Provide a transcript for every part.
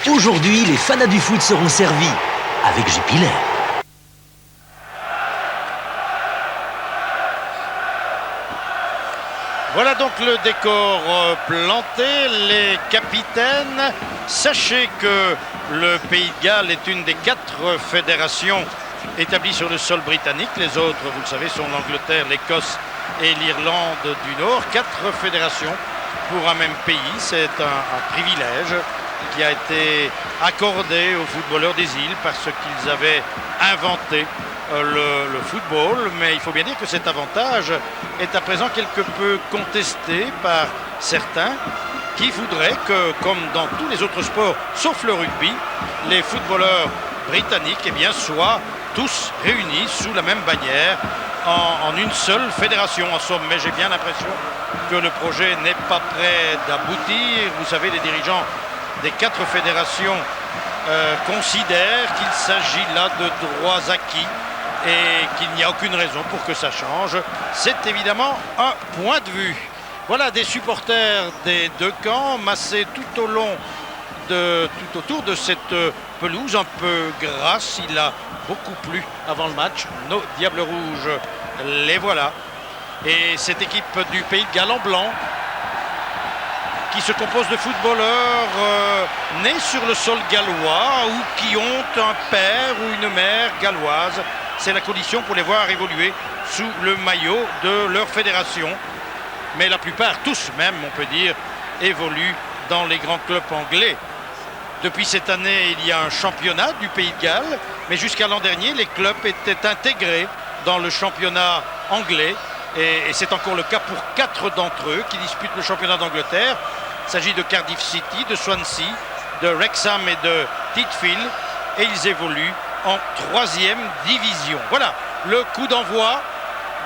Aujourd'hui, les fanas du foot seront servis avec Jupiler. Voilà donc le décor planté, les capitaines. Sachez que le Pays de Galles est une des 4 fédérations établies sur le sol britannique. Les autres, vous le savez, sont l'Angleterre, l'Écosse et l'Irlande du Nord. 4 fédérations pour un même pays. C'est un privilège qui a été accordé aux footballeurs des îles parce qu'ils avaient inventé le football, mais il faut bien dire que cet avantage est à présent quelque peu contesté par certains qui voudraient que, comme dans tous les autres sports, sauf le rugby, les footballeurs britanniques soient tous réunis sous la même bannière en une seule fédération en somme. Mais j'ai bien l'impression que le projet n'est pas prêt d'aboutir. Vous savez, les dirigeants des 4 fédérations considèrent qu'il s'agit là de droits acquis et qu'il n'y a aucune raison pour que ça change. C'est évidemment un point de vue. Voilà des supporters des 2 camps massés tout autour de cette pelouse un peu grasse. Il a beaucoup plu avant le match. Nos Diables Rouges, les voilà. Et cette équipe du Pays de Galles en blanc, qui se compose de footballeurs nés sur le sol gallois ou qui ont un père ou une mère galloise. C'est la condition pour les voir évoluer sous le maillot de leur fédération. Mais la plupart, tous même, on peut dire, évoluent dans les grands clubs anglais. Depuis cette année, il y a un championnat du Pays de Galles, mais jusqu'à l'an dernier, les clubs étaient intégrés dans le championnat anglais. Et c'est encore le cas pour 4 d'entre eux qui disputent le championnat d'Angleterre. Il s'agit de Cardiff City, de Swansea, de Wrexham et de Titfield. Et ils évoluent en 3e division. Voilà le coup d'envoi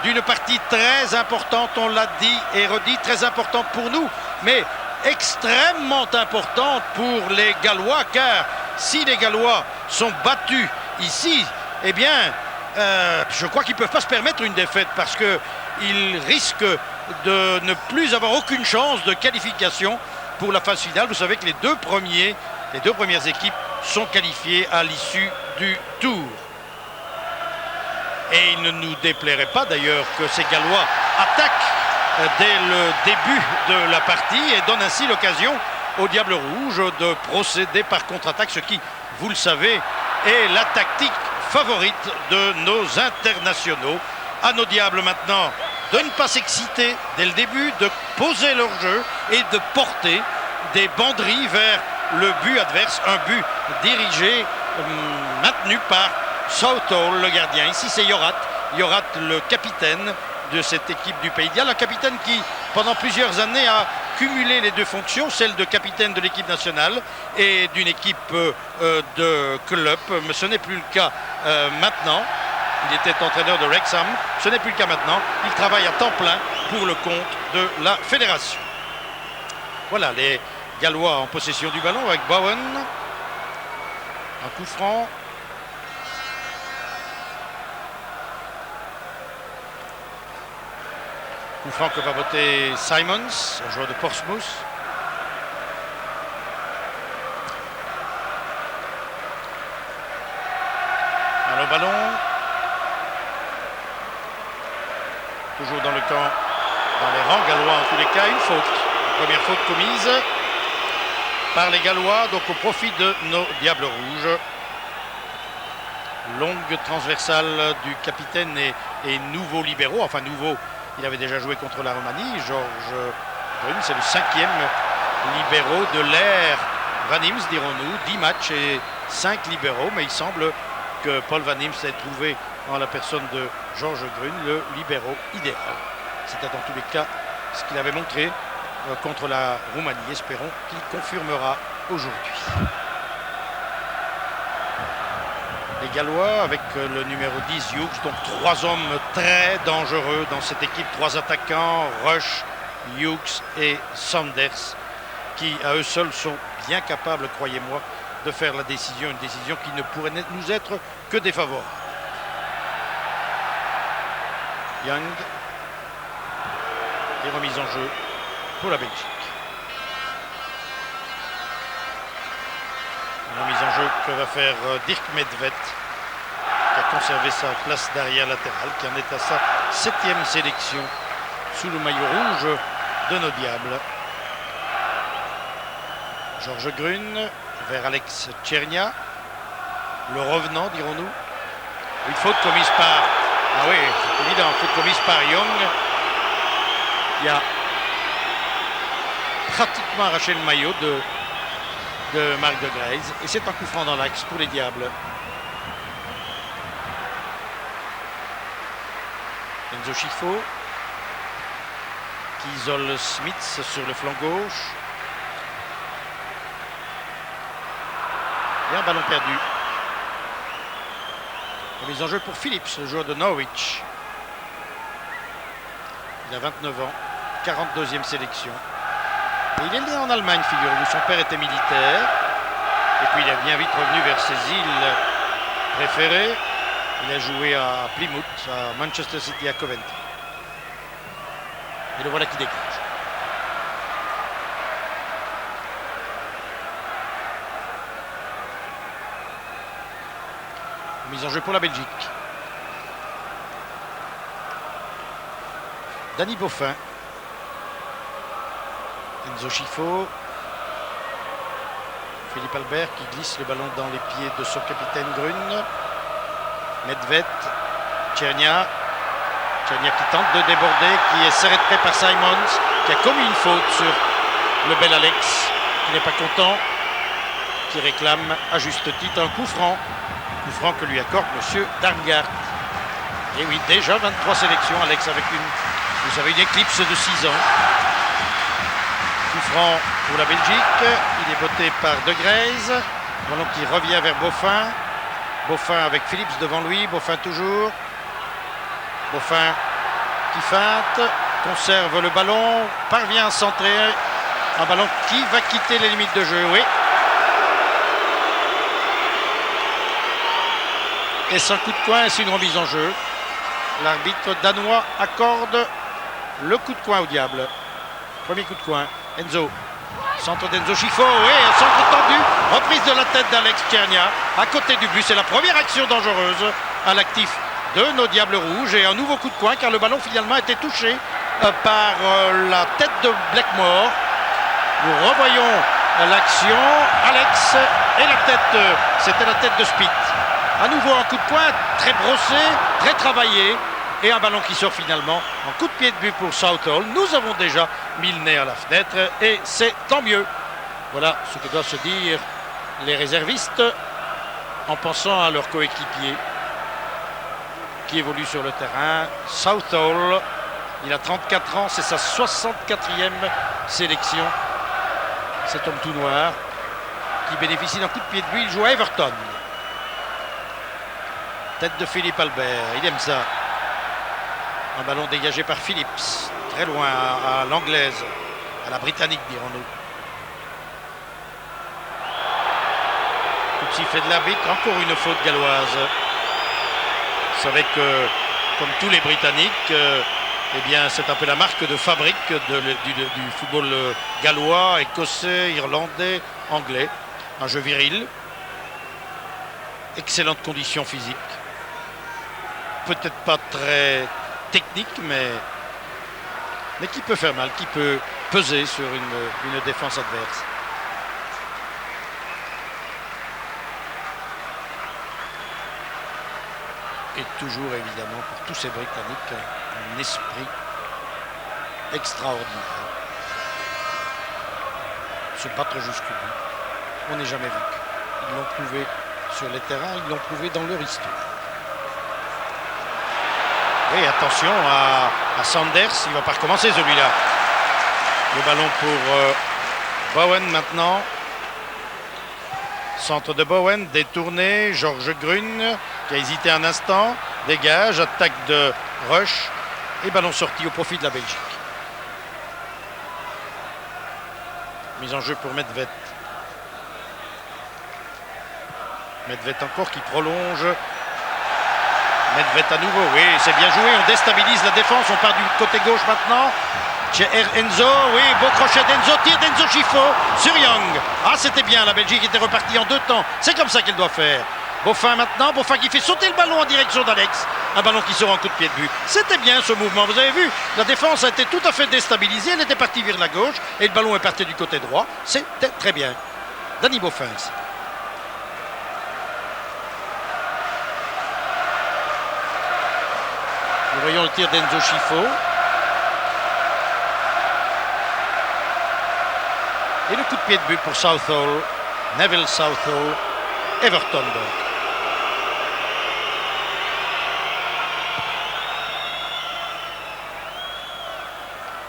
d'une partie très importante, on l'a dit et redit, très importante pour nous, mais extrêmement importante pour les Gallois, car si les Gallois sont battus ici, eh bien, je crois qu'ils ne peuvent pas se permettre une défaite parce qu'ils risquent de ne plus avoir aucune chance de qualification pour la phase finale. Vous savez que les deux premières équipes sont qualifiées à l'issue du tour. Et il ne nous déplairait pas d'ailleurs que ces Gallois attaquent dès le début de la partie et donnent ainsi l'occasion aux Diables Rouges de procéder par contre-attaque, ce qui, vous le savez, est la tactique favorite de nos internationaux. À nos Diables maintenant de ne pas s'exciter dès le début, de poser leur jeu et de porter des banderilles vers le but adverse, un but dirigé, maintenu par Southall, le gardien. Ici c'est Yorat, le capitaine de cette équipe du Pays de Galles, un capitaine qui pendant plusieurs années a cumulé les 2 fonctions, celle de capitaine de l'équipe nationale et d'une équipe de club, mais ce n'est plus le cas maintenant. Il était entraîneur de Wrexham, ce n'est plus le cas maintenant. Il travaille à temps plein pour le compte de la fédération. Voilà les Gallois en possession du ballon avec Bowen. Un coup franc. Coup franc que va voter Simons, un joueur de Portsmouth. Alors ballon. Toujours dans le camp, dans les rangs gallois en tous les cas, une faute. Première faute commise par les Gallois, donc au profit de nos Diables Rouges. Longue transversale du capitaine et nouveau libéraux, enfin nouveau, il avait déjà joué contre la Roumanie. Georges Grün, c'est le 5e libéraux de l'ère Van Imst, dirons-nous. 10 matchs et 5 libéraux, mais il semble que Paul Van Imst ait trouvé en la personne de Georges Grün le libéraux idéal. C'était dans tous les cas ce qu'il avait montré contre la Roumanie. Espérons qu'il confirmera aujourd'hui. Les Gallois avec le numéro 10 Hughes, donc 3 hommes très dangereux dans cette équipe, 3 attaquants, Rush, Hughes et Sanders, qui à eux seuls sont bien capables, croyez-moi, de faire la décision, une décision qui ne pourrait nous être que défavorable. Young est remise en jeu pour la Belgique. La mise en jeu que va faire Dirk Medved, qui a conservé sa place d'arrière latéral, qui en est à sa 7e sélection sous le maillot rouge de nos Diables. Georges Grune vers Alex Tchernia, le revenant, dirons-nous. Une faute commise par... Ah oui, c'est évident, faute commise par Young, qui a pratiquement arraché le maillot de Marc de Greyz. Et c'est un coup franc dans l'axe pour les Diables. Enzo Schifo qui isole Smith sur le flanc gauche. Et un ballon perdu. La mise en jeu pour Phillips, le joueur de Norwich. Il a 29 ans, 42e sélection. Et il est né en Allemagne, figurez-vous. Son père était militaire. Et puis il est bien vite revenu vers ses îles préférées. Il a joué à Plymouth, à Manchester City, à Coventry. Et le voilà qui dégage. Mise en jeu pour la Belgique. Danny Boffin. Enzo Schifo. Philippe Albert qui glisse le ballon dans les pieds de son capitaine Grune. Medved. Tchernia. Tchernia qui tente de déborder, qui est serré de près par Simons, qui a commis une faute sur le bel Alex, qui n'est pas content, qui réclame à juste titre un coup franc. Coup franc que lui accorde M. Darmgaard. Et oui, déjà 23 sélections, Alex, avec une éclipse de 6 ans. Coup franc pour la Belgique. Il est botté par De Greyz. Ballon qui revient vers Boffin. Boffin avec Phillips devant lui. Boffin toujours. Boffin qui feinte. Conserve le ballon. Parvient à centrer. Un ballon qui va quitter les limites de jeu. Oui. Et c'est un coup de coin, c'est une remise en jeu. L'arbitre danois accorde le coup de coin au Diable. Premier coup de coin. Enzo. Centre d'Enzo Schifo. Oui, un centre tendu. Reprise de la tête d'Alex Tchernia. À côté du but. C'est la première action dangereuse à l'actif de nos Diables rouges. Et un nouveau coup de coin car le ballon finalement a été touché par la tête de Blackmore. Nous revoyons l'action. Alex et la tête. C'était la tête de Spieth. À nouveau un coup de poing très brossé, très travaillé et un ballon qui sort finalement en coup de pied de but pour Southall. Nous avons déjà mis le nez à la fenêtre et c'est tant mieux. Voilà ce que doivent se dire les réservistes en pensant à leurs coéquipiers qui évoluent sur le terrain. Southall, il a 34 ans, c'est sa 64e sélection. Cet homme tout noir qui bénéficie d'un coup de pied de but, il joue à Everton. Tête de Philippe Albert, il aime ça. Un ballon dégagé par Phillips, très loin à l'anglaise, à la britannique dirons-nous. Coup de sifflet de l'arbitre, encore une faute galloise. Vous savez que, comme tous les Britanniques, eh bien, c'est un peu la marque de fabrique du football gallois, écossais, irlandais, anglais. Un jeu viril, excellentes conditions physiques. Peut-être pas très technique, mais qui peut faire mal, qui peut peser sur une défense adverse. Et toujours, évidemment, pour tous ces Britanniques, un esprit extraordinaire. Se battre jusqu'au bout. On n'est jamais vaincu. Ils l'ont prouvé sur les terrains, ils l'ont prouvé dans leur histoire. Et attention à Sanders, il ne va pas recommencer celui-là. Le ballon pour Bowen maintenant. Centre de Bowen, détourné. Georges Grune qui a hésité un instant. Dégage, attaque de Rush. Et ballon sorti au profit de la Belgique. Mise en jeu pour Medved. Medved encore qui prolonge. Medved à nouveau, oui, c'est bien joué. On déstabilise la défense. On part du côté gauche maintenant. Enzo, oui, beau crochet d'Enzo, tir d'Enzo Schifo sur Young. Ah, c'était bien, la Belgique était repartie en 2 temps. C'est comme ça qu'elle doit faire. Bauffin maintenant, Bauffin qui fait sauter le ballon en direction d'Alex. Un ballon qui sort en coup de pied de but. C'était bien ce mouvement, vous avez vu, la défense a été tout à fait déstabilisée, elle était partie vers la gauche et le ballon est parti du côté droit. C'était très bien. Danny Bauffin. Nous voyons le tir d'Enzo Schifo. Et le coup de pied de but pour Southall, Neville Southall, Everton donc.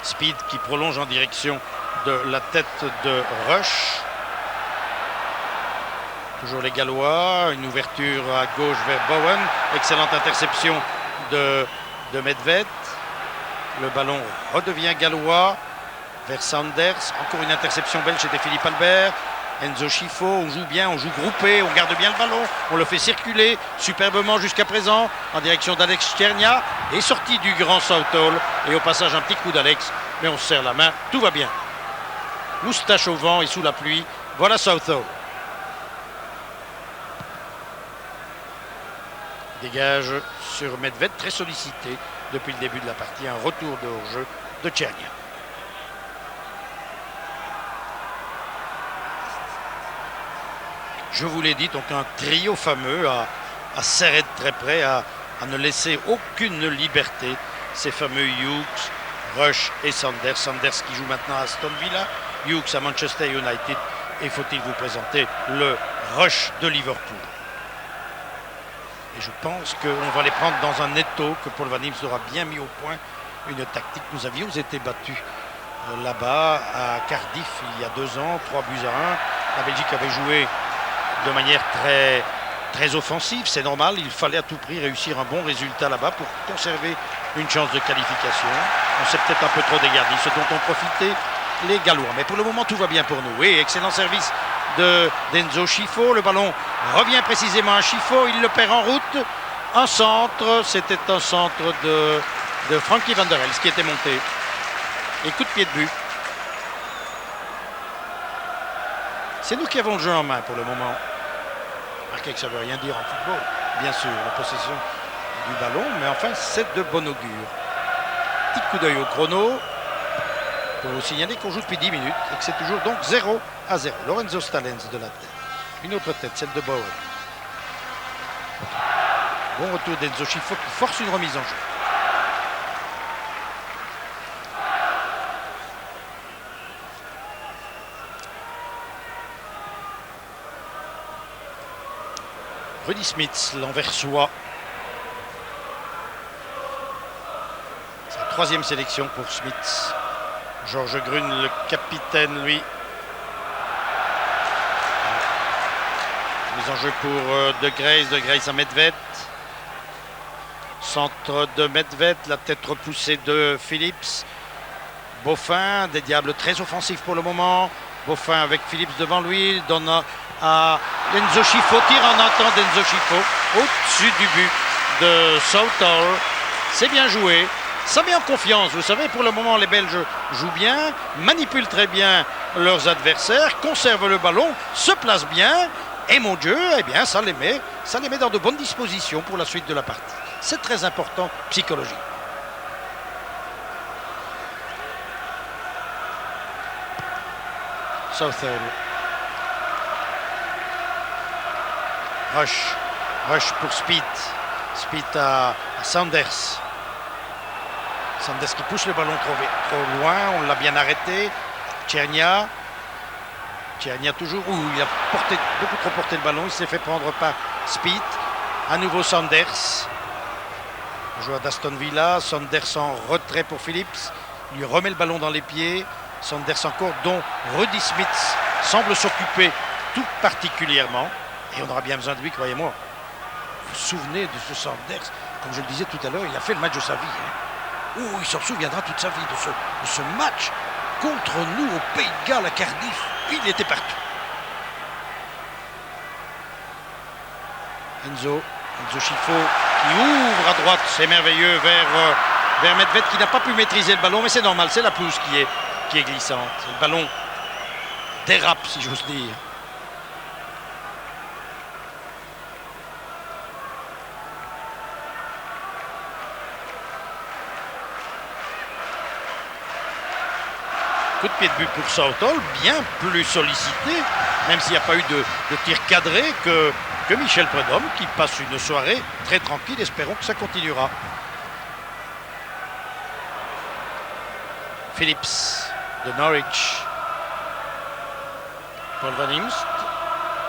Speed qui prolonge en direction de la tête de Rush. Toujours les Gallois, une ouverture à gauche vers Bowen. Excellente interception de Medved. Le ballon redevient gallois vers Sanders. Encore une interception belge, c'était Philippe Albert. Enzo Schifo, on joue bien, on joue groupé, on garde bien le ballon, on le fait circuler superbement jusqu'à présent en direction d'Alex Tchernia et sorti du grand Southall et au passage un petit coup d'Alex, mais on se serre la main, tout va bien. Moustache au vent et sous la pluie, voilà Southall. Dégage sur Medved, très sollicité depuis le début de la partie, un retour de hors-jeu de Tchernia. Je vous l'ai dit, donc un trio fameux à serrer de très près, à ne laisser aucune liberté. Ces fameux Hughes, Rush et Sanders. Sanders qui joue maintenant à Aston Villa, Hughes à Manchester United. Et faut-il vous présenter le Rush de Liverpool. Et je pense qu'on va les prendre dans un étau, que Paul Van Imst aura bien mis au point une tactique. Nous avions été battus là-bas à Cardiff il y a 2 ans, 3 buts à 1. La Belgique avait joué de manière très offensive, c'est normal, il fallait à tout prix réussir un bon résultat là-bas pour conserver une chance de qualification. On s'est peut-être un peu trop dégardi, ce dont ont profité les Gallois. Mais pour le moment, tout va bien pour nous. Oui, excellent service d'Enzo Schifo. Le ballon revient précisément à Schifo, il le perd en route. Un centre, c'était un centre de Frankie van der Elst qui était monté. Et coup de pied de but. C'est nous qui avons le jeu en main pour le moment. Remarquez que ça ne veut rien dire en football, bien sûr, la possession du ballon, mais enfin, c'est de bon augure. Petit coup d'œil au chrono pour vous signaler qu'on joue depuis 10 minutes et que c'est toujours donc 0-0. Lorenzo Stalens de la tête. Une autre tête, celle de Bowen. Bon retour d'Enzo Schifo qui force une remise en jeu. Rudy Smits, l'Anversois. Sa 3e sélection pour Smits. Georges Grune, le capitaine, lui. Mise en jeu pour De Grace à Medved. Centre de Medved, la tête repoussée de Phillips. Bauffin, des Diables très offensifs pour le moment. Bauffin avec Phillips devant lui, donne à Enzo Schifo, tire en entrant d'Enzo Schifo au-dessus du but de Southall. C'est bien joué, ça met en confiance. Vous savez, pour le moment, les Belges jouent bien, manipulent très bien leurs adversaires, conservent le ballon, se placent bien. Et mon Dieu, eh bien, ça les met dans de bonnes dispositions pour la suite de la partie. C'est très important, psychologique. Southall. Rush pour Speed. Speed à Sanders. Sanders qui pousse le ballon trop loin. On l'a bien arrêté. Tchernia toujours. Il a beaucoup trop porté le ballon. Il s'est fait prendre par Speed. À nouveau Sanders. Joueur d'Aston Villa. Sanders en retrait pour Phillips. Il lui remet le ballon dans les pieds. Sanders encore, dont Rudy Smits semble s'occuper tout particulièrement. Et on aura bien besoin de lui, croyez-moi. Vous vous souvenez de ce Sanders, comme je le disais tout à l'heure, il a fait le match de sa vie. Il s'en souviendra toute sa vie de ce match contre nous au Pays de Galles à Cardiff. Il était partout. Enzo Schifo qui ouvre à droite, c'est merveilleux, vers Medved qui n'a pas pu maîtriser le ballon, mais c'est normal, c'est la pelouse qui est glissante. Le ballon dérape, si j'ose dire. Coup de pied de but pour Southall, bien plus sollicité, même s'il n'y a pas eu de tir cadré que Michel Prudhomme, qui passe une soirée très tranquille. Espérons que ça continuera. Phillips de Norwich. Paul Van Imst.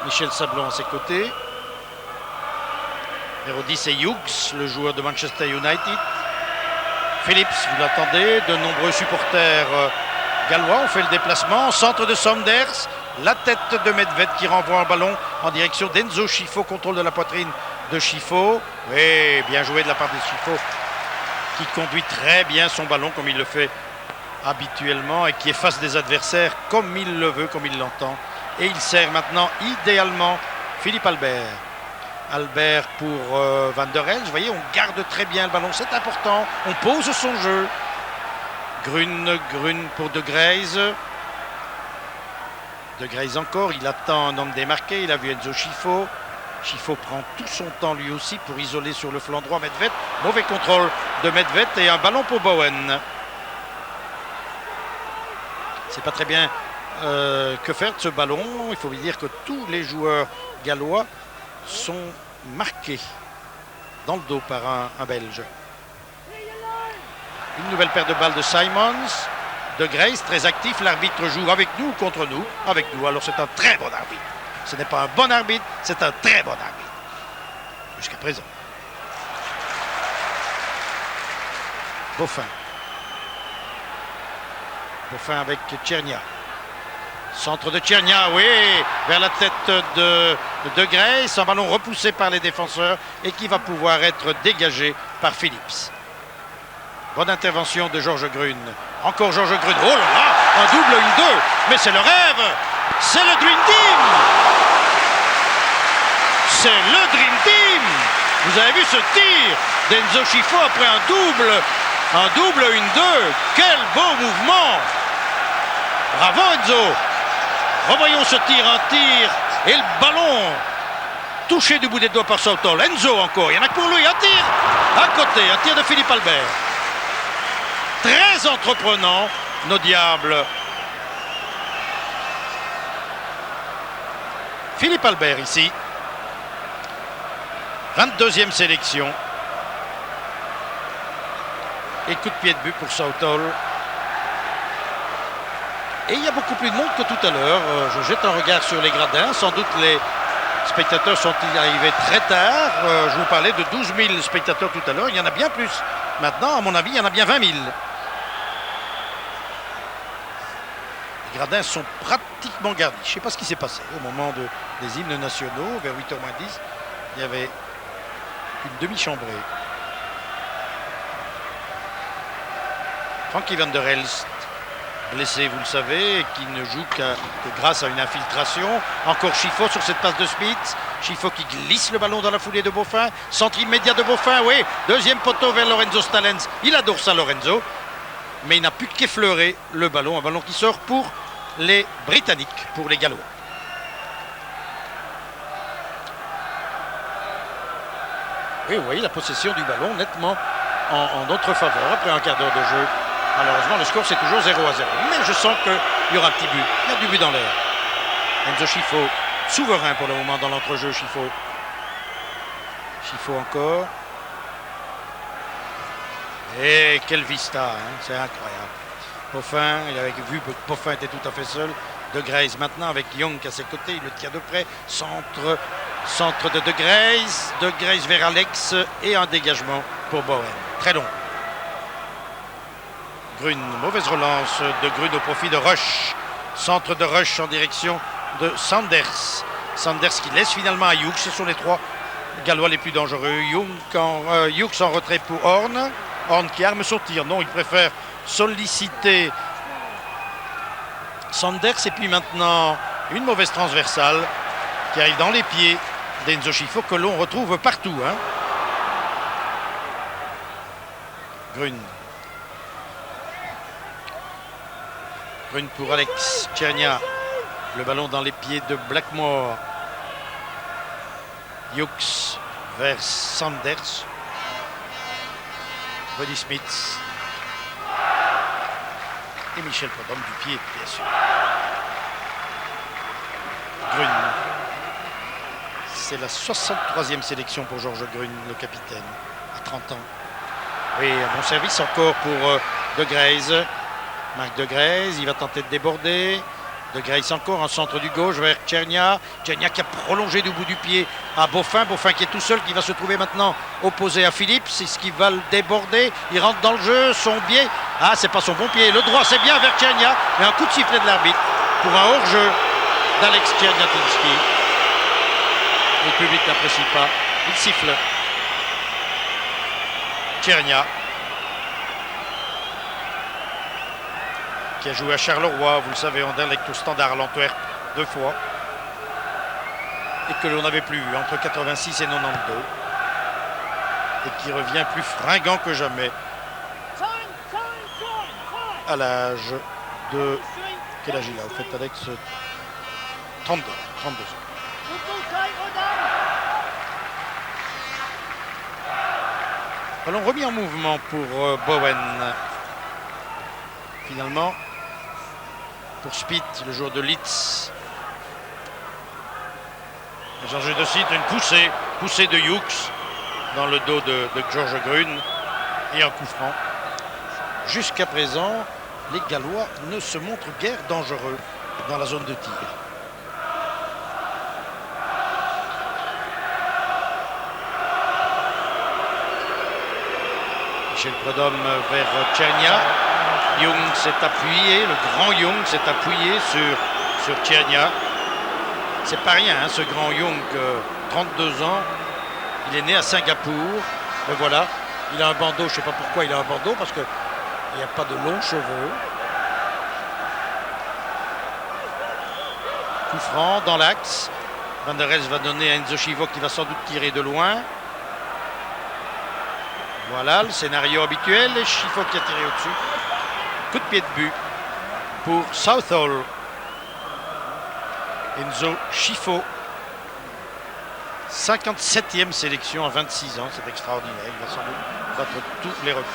Michel Sablon à ses côtés. Numéro 10 c'est Hughes, le joueur de Manchester United. Phillips, vous l'attendez, de nombreux supporters gallois ont fait le déplacement. Centre de Saunders, la tête de Medved qui renvoie un ballon en direction d'Enzo Scifo. Contrôle de la poitrine de Scifo. Oui, bien joué de la part de Scifo, qui conduit très bien son ballon comme il le fait habituellement et qui efface des adversaires comme il le veut, comme il l'entend. Et il sert maintenant idéalement Philippe Albert. Albert pour Van der Elst. Vous voyez, on garde très bien le ballon, c'est important. On pose son jeu. Grun pour De Grays. De Grays encore, il attend un homme démarqué. Il a vu Enzo Scifo. Scifo prend tout son temps lui aussi pour isoler sur le flanc droit Medved. Mauvais contrôle de Medved et un ballon pour Bowen. C'est pas très bien que faire de ce ballon. Il faut dire que tous les joueurs gallois sont marqués dans le dos par un Belge. Une nouvelle paire de balles de Simons. De Grays, très actif. L'arbitre joue avec nous ou contre nous? Avec nous. Alors c'est un très bon arbitre. Ce n'est pas un bon arbitre, c'est un très bon arbitre. Jusqu'à présent. Boffin. Boffin avec Tchernia. Centre de Tchernia, oui, vers la tête de Grays. Un ballon repoussé par les défenseurs et qui va pouvoir être dégagé par Phillips. Bonne intervention de Georges Grun. Encore Georges Grun. Oh là là, un double, une deux. Mais c'est le rêve. C'est le Dream Team. C'est le Dream Team. Vous avez vu ce tir d'Enzo Scifo après un double, une deux. Quel beau mouvement. Bravo Enzo. Revoyons ce tir, un tir. Et le ballon touché du bout des doigts par Southall. Enzo encore, il y en a que pour lui. Un tir à côté, un tir de Philippe Albert. Très entreprenant, nos diables. Philippe Albert ici. 22e sélection. Et coup de pied de but pour Southall. Et il y a beaucoup plus de monde que tout à l'heure. Je jette un regard sur les gradins. Sans doute les spectateurs sont arrivés très tard. Je vous parlais de 12 000 spectateurs tout à l'heure. Il y en a bien plus. Maintenant, à mon avis, il y en a bien 20 000. Les gradins sont pratiquement gardés. Je ne sais pas ce qui s'est passé au moment des hymnes nationaux. Vers 8h moins 10, il y avait une demi-chambrée. Frankie Van der Elst, blessé, vous le savez, qui ne joue que grâce à une infiltration. Encore Scifo sur cette passe de Smith. Scifo qui glisse le ballon dans la foulée de Boffin. Centre immédiat de Boffin, oui. Deuxième poteau vers Lorenzo Stallens. Il adore ça, Lorenzo. Mais il n'a plus qu'effleurer le ballon. Un ballon qui sort pour les Britanniques, pour les Gallois. Oui, vous voyez la possession du ballon nettement en notre faveur après un quart d'heure de jeu. Malheureusement, le score, c'est toujours 0-0. Mais je sens qu'il y aura un petit but. Il y a du but dans l'air. Enzo Scifo, souverain pour le moment dans l'entrejeu, Scifo. Scifo encore. Et quelle vista, hein, c'est incroyable. Boffin, il avait vu que Boffin était tout à fait seul. De Grays maintenant avec Young à ses côtés, il le tient de près. Centre de Grays. De Grays vers Alex et un dégagement pour Bowen. Très long. Grun, mauvaise relance de Grun au profit de Rush. Centre de Rush en direction de Sanders. Sanders qui laisse finalement à Hughes. Ce sont les trois Gallois les plus dangereux. Hughes en retrait pour Horn. Horn qui arme son tir. Non, il préfère solliciter Sanders. Et puis maintenant, une mauvaise transversale qui arrive dans les pieds d'Enzo Scifo que l'on retrouve partout. Hein. Grun. Grün pour Alex Tchernia. Le ballon dans les pieds de Blackmore. Hughes vers Sanders. Buddy Smith. Et Michel Prudhomme du pied, bien sûr. Grün. C'est la 63e sélection pour Georges Grün, le capitaine, à 30 ans. Oui, un bon service encore pour De Grey's. Marc De Grey's, il va tenter de déborder. De Grey's encore en centre du gauche vers Tchernia. Tchernia qui a prolongé du bout du pied à Boffin. Boffin qui est tout seul, qui va se trouver maintenant opposé à Philippe. C'est ce qui va le déborder. Il rentre dans le jeu, son pied. Ah, c'est pas son bon pied. Le droit, c'est bien vers Tchernia. Mais un coup de sifflet de l'arbitre pour un hors-jeu d'Alex Tcherniatinski. Le public n'apprécie pas. Il siffle. Tchernia, qui a joué à Charleroi, vous le savez, Anderlecht au Standard l'Antwerp 2 fois, et que l'on n'avait plus vu entre 86 et 92, et qui revient plus fringant que jamais à l'âge de... Quel âge il a au fait, Alex? 32 ans. Ballon remis en mouvement pour Bowen. Finalement, pour Spieth, le joueur de Leeds. Les enjeux de site, une poussée de Hughes dans le dos de Georges Grün et un coup franc. Jusqu'à présent, les Gallois ne se montrent guère dangereux dans la zone de tir. Michel Prudhomme vers Tchernia. Young s'est appuyé, le grand Young s'est appuyé sur Tchernia. C'est pas rien, hein, ce grand Young, 32 ans. Il est né à Singapour. Mais voilà, il a un bandeau, je ne sais pas pourquoi il a un bandeau, parce qu'il n'y a pas de longs cheveux. Coup franc dans l'axe. Van der Elst va donner à Enzo Chivo qui va sans doute tirer de loin. Voilà le scénario habituel, et Chiffo qui a tiré au-dessus. Coup de pied de but pour Southall. Enzo Chiffo. 57e sélection à 26 ans, c'est extraordinaire. Il va sans doute battre tous les records.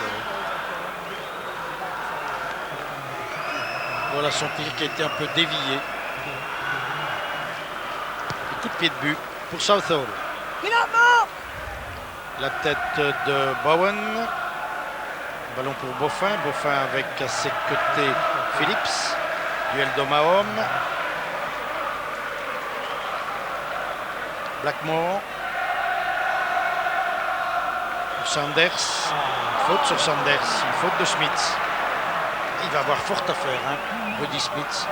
Voilà son tir qui a été un peu dévié. Coup de pied de but pour Southall. La tête de Bowen. Ballon pour Boffin. Boffin avec à ses côtés Phillips. Duel d'homme à homme. Blackmore. Pour Sanders. Une faute sur Sanders. Une faute de Smith. Il va avoir fort à faire, hein, Buddy Smith,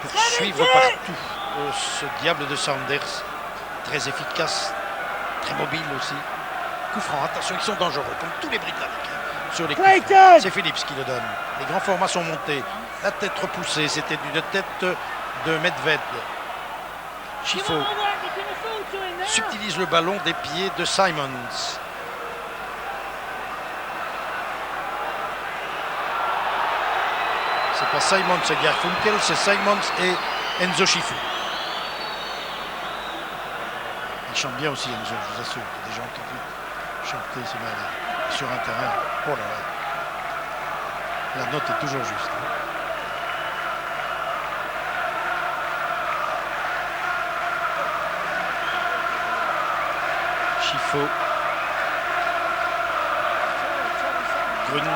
pour suivre partout ce diable de Sanders. Très efficace. Très mobile aussi. Coup franc, attention, ils sont dangereux, comme tous les Britanniques. Sur les coups francs. C'est Phillips qui le donne. Les grands formats sont montés. La tête repoussée, c'était une tête de Medved. Chiffo subtilise le ballon des pieds de Simons. C'est pas Simons et Garfunkel, c'est Simons et Enzo Chiffo. Il chante bien aussi, Enzo, je vous assure. Il y a des gens qui peuvent chanter sur un terrain. Oh là là. La note est toujours juste. Chiffo. Grün,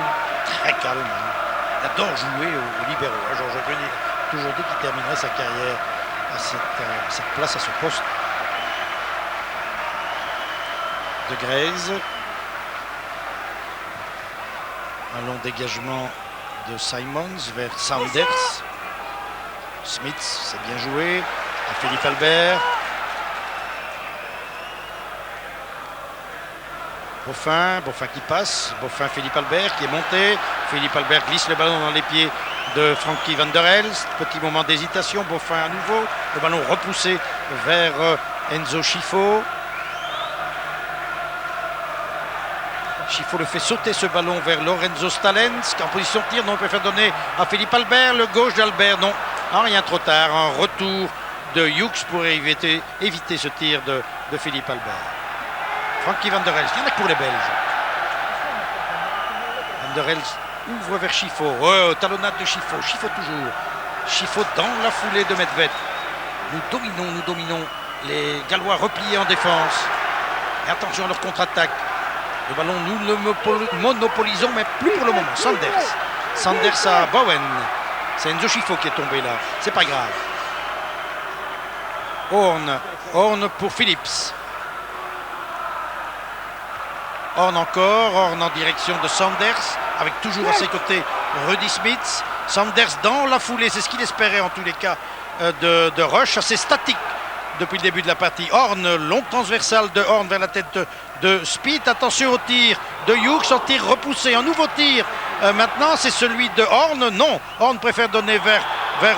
très calme. Hein. Il adore jouer au libéro. Hein. Georges Grün a toujours dit qu'il terminerait sa carrière à cette place, à ce poste. De Grey's. Un long dégagement de Simons vers Sanders. Smith, c'est bien joué. À Philippe Albert. Boffin qui passe. Boffin, Philippe Albert qui est monté. Philippe Albert glisse le ballon dans les pieds de Frankie Van der Elst. Petit moment d'hésitation. Boffin à nouveau. Le ballon repoussé vers Enzo Chiffo. Schifo le fait sauter ce ballon vers Lorenzo Stalens, qui en position de tir, non, il préfère donner à Philippe Albert, le gauche d'Albert, non, rien trop tard, un retour de Hughes pour éviter ce tir de Philippe Albert. Frankie Van der Elst, il y en a que pour les Belges. Van der Elst ouvre vers Schifo, talonnade de Schifo, Schifo toujours. Schifo dans la foulée de Medved. Nous dominons. Les Gallois repliés en défense. Et attention à leur contre-attaque. Le ballon, nous le monopolisons, mais plus pour le moment. Sanders à Bowen. C'est Enzo Schifo qui est tombé là. C'est pas grave. Horn pour Phillips. Horn encore. Horn en direction de Sanders. Avec toujours à ses côtés Rudy Smith. Sanders dans la foulée. C'est ce qu'il espérait en tous les cas de Rush. Assez statique depuis le début de la partie. Horn, long transversal de Horn vers la tête de Speed. Attention au tir de Hughes, en tir repoussé, un nouveau tir. Maintenant, c'est celui de Horn. Non, Horn préfère donner vers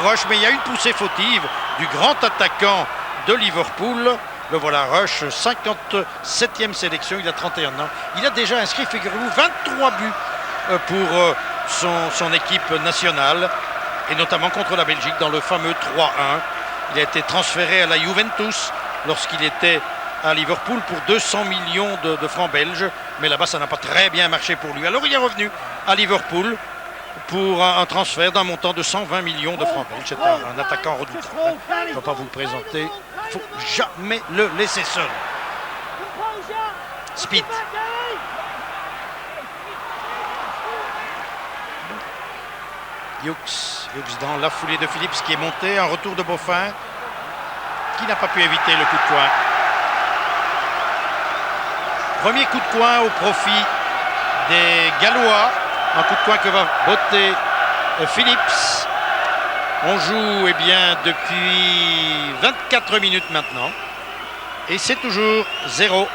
Rush, mais il y a une poussée fautive du grand attaquant de Liverpool. Le voilà, Rush, 57e sélection, il a 31 ans. Il a déjà inscrit, figurez-vous, 23 buts pour son équipe nationale, et notamment contre la Belgique dans le fameux 3-1. Il a été transféré à la Juventus lorsqu'il était à Liverpool pour 200 millions de francs belges. Mais là-bas, ça n'a pas très bien marché pour lui. Alors, il est revenu à Liverpool pour un transfert d'un montant de 120 millions de francs belges. C'est un attaquant redoutable. Je ne vais pas vous le présenter. Il ne faut jamais le laisser seul. Speed. Hughes dans la foulée de Phillips qui est monté, un retour de Boffin qui n'a pas pu éviter le coup de coin. Premier coup de coin au profit des Gallois, un coup de coin que va botter Phillips. On joue depuis 24 minutes maintenant et c'est toujours 0-0.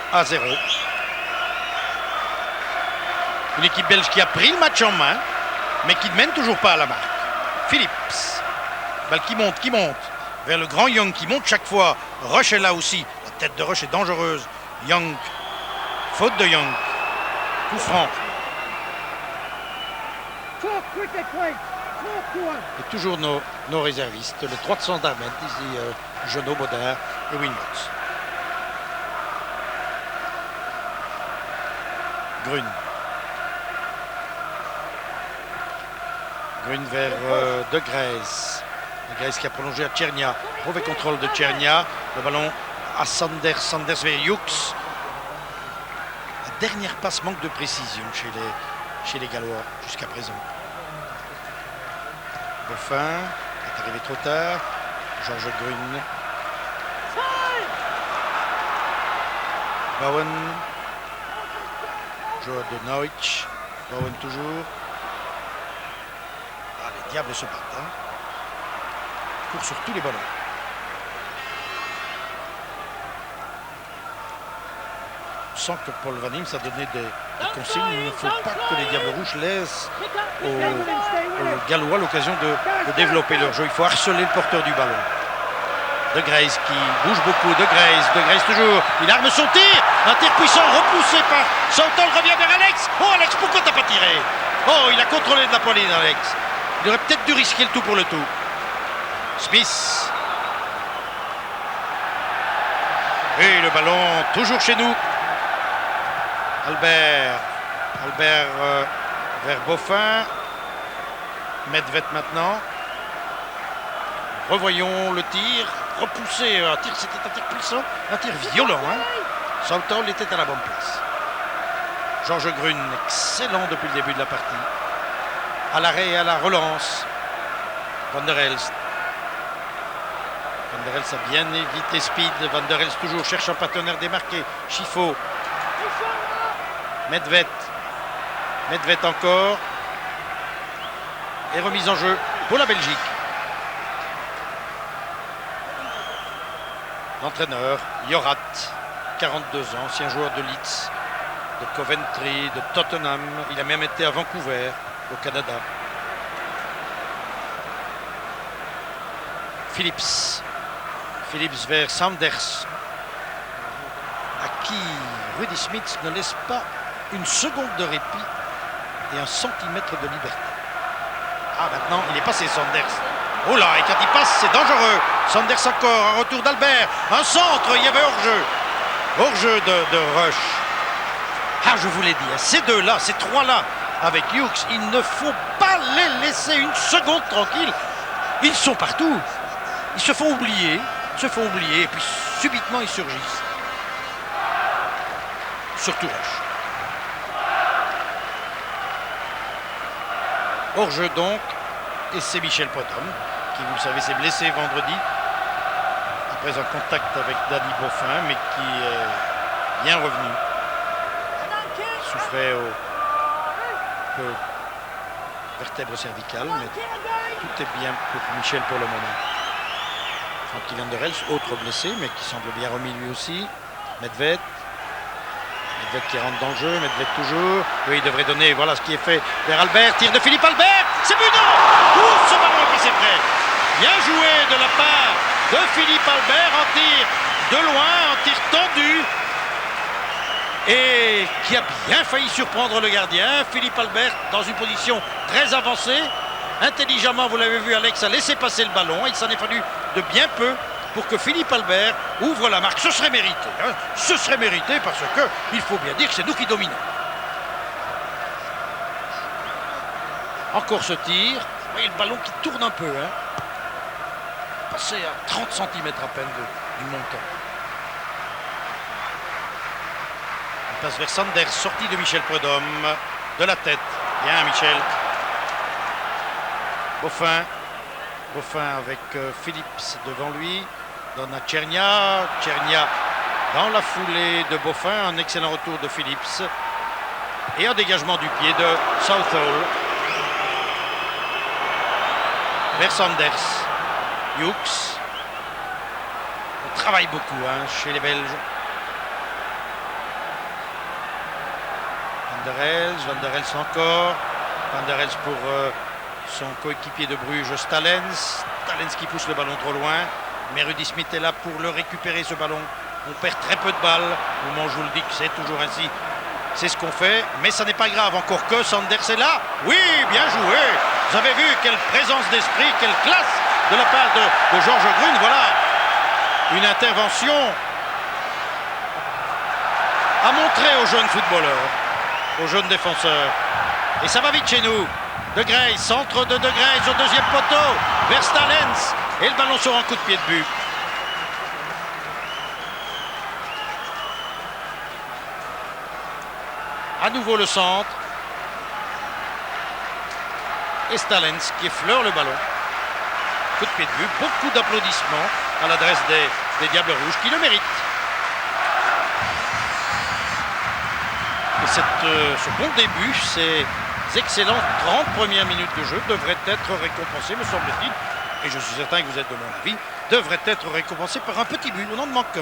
Une équipe belge qui a pris le match en main, mais qui ne mène toujours pas à la marque. Phillips, balle qui monte vers le grand Young qui monte chaque fois. Rush est là aussi, la tête de Rush est dangereuse. Young, faute de Young, coup franc. Et toujours nos réservistes, les 300 d'Armen, ici Jeannot, Baudin et Winmots. Grune vers De Greyse. De Greyse qui a prolongé à Tchernia. Mauvais contrôle de Tchernia. Le ballon à Sanders vers Hughes. La dernière passe manque de précision chez les Gallois jusqu'à présent. Boffin est arrivé trop tard. Georges Grune. Bowen. Joe de Neutsch. Bowen toujours. Les diables se battent. Court sur tous les ballons. On sent que Paul Van Imst a donné des consignes. Il ne faut pas que les Diables Rouges laissent aux Gallois l'occasion de développer leur jeu. Il faut harceler le porteur du ballon. De Greyse qui bouge beaucoup. De Greyse toujours. Il arme son tir. Un tir puissant repoussé par Sautol. Revient vers Alex. Oh Alex, pourquoi t'as pas tiré? Oh, il a contrôlé de la poitrine, Alex. Il aurait peut-être dû risquer le tout pour le tout. Smith. Et le ballon toujours chez nous. Albert vers Boffin. Medved maintenant. Revoyons le tir. Repoussé. C'était un tir puissant. Un tir violent. Sautol était à la bonne place. Georges Grune, excellent depuis le début de la partie. À l'arrêt et à la relance. Van der Elst. Van der Elst a bien évité Speed. Van der Elst toujours cherche un partenaire démarqué. Schifo. Medved encore. Et remise en jeu pour la Belgique. L'entraîneur, Jorat, 42 ans, ancien joueur de Leeds, de Coventry, de Tottenham. Il a même été à Vancouver, au Canada. Phillips vers Sanders, à qui Rudy Smith ne laisse pas une seconde de répit et un centimètre de liberté. Ah, maintenant, il est passé, Sanders. Oh là, et quand il passe, c'est dangereux. Sanders encore, un retour d'Albert. Un centre, il y avait hors-jeu. Hors-jeu de Rush. Ah, je vous l'ai dit, ces deux-là, ces trois-là, avec Hughes, il ne faut pas les laisser une seconde tranquille. Ils sont partout. Ils se font oublier, et puis subitement, ils surgissent. Surtout Rush. Hors-jeu donc, et c'est Michel Prudhomme, qui, vous le savez, s'est blessé vendredi, après un contact avec Danny Beaufin, mais qui est bien revenu. Il souffrait au vertèbre cervicale, mais tout est bien pour Michel pour le moment. Frankie Van der Elst, autre blessé, mais qui semble bien remis lui aussi. Medved qui rentre dans le jeu, Medved toujours. Oui, il devrait donner, voilà ce qui est fait vers Albert. Tir de Philippe Albert, c'est but, non! Ouh, ce ballon est passé près. Bien joué de la part de Philippe Albert en tir de loin, en tir tendu. Et qui a bien failli surprendre le gardien. Philippe Albert dans une position très avancée. Intelligemment, vous l'avez vu, Alex a laissé passer le ballon. Il s'en est fallu de bien peu pour que Philippe Albert ouvre la marque. Ce serait mérité, hein. Ce serait mérité parce que, il faut bien dire que c'est nous qui dominons. Encore ce tir. Vous voyez le ballon qui tourne un peu, hein. Passé à 30 cm à peine du montant. Il passe vers Sanders, sortie de Michel Prudhomme, de la tête. Bien Michel. Beaufin avec Phillips devant lui, donne à Tchernia. Tchernia dans la foulée de Beaufin, un excellent retour de Phillips et un dégagement du pied de Southall vers Sanders. Hughes, on travaille beaucoup, hein, chez les Belges. Van der Elst encore. Van der Elst pour son coéquipier de Bruges, Stalens. Stalens qui pousse le ballon trop loin. Mais Rudy Smith est là pour le récupérer, ce ballon. On perd très peu de balles. Au moment où je vous le dis que c'est toujours ainsi. C'est ce qu'on fait. Mais ça n'est pas grave. Encore que Sanders est là. Oui, bien joué. Vous avez vu quelle présence d'esprit, quelle classe de la part de Georges Grune. Voilà une intervention à montrer aux jeunes footballeurs, aux jeunes défenseurs. Et ça va vite chez nous. De Grey, centre de Grey au deuxième poteau, vers Stalens. Et le ballon sort en coup de pied de but. À nouveau le centre. Et Stalens qui effleure le ballon. Coup de pied de but, beaucoup d'applaudissements à l'adresse des Diables Rouges qui le méritent. Et ce bon début, ces excellentes 30 premières minutes de jeu devraient être récompensées, me semble-t-il, et je suis certain que vous êtes de mon avis, devraient être récompensées par un petit but. On n'en manque qu'un.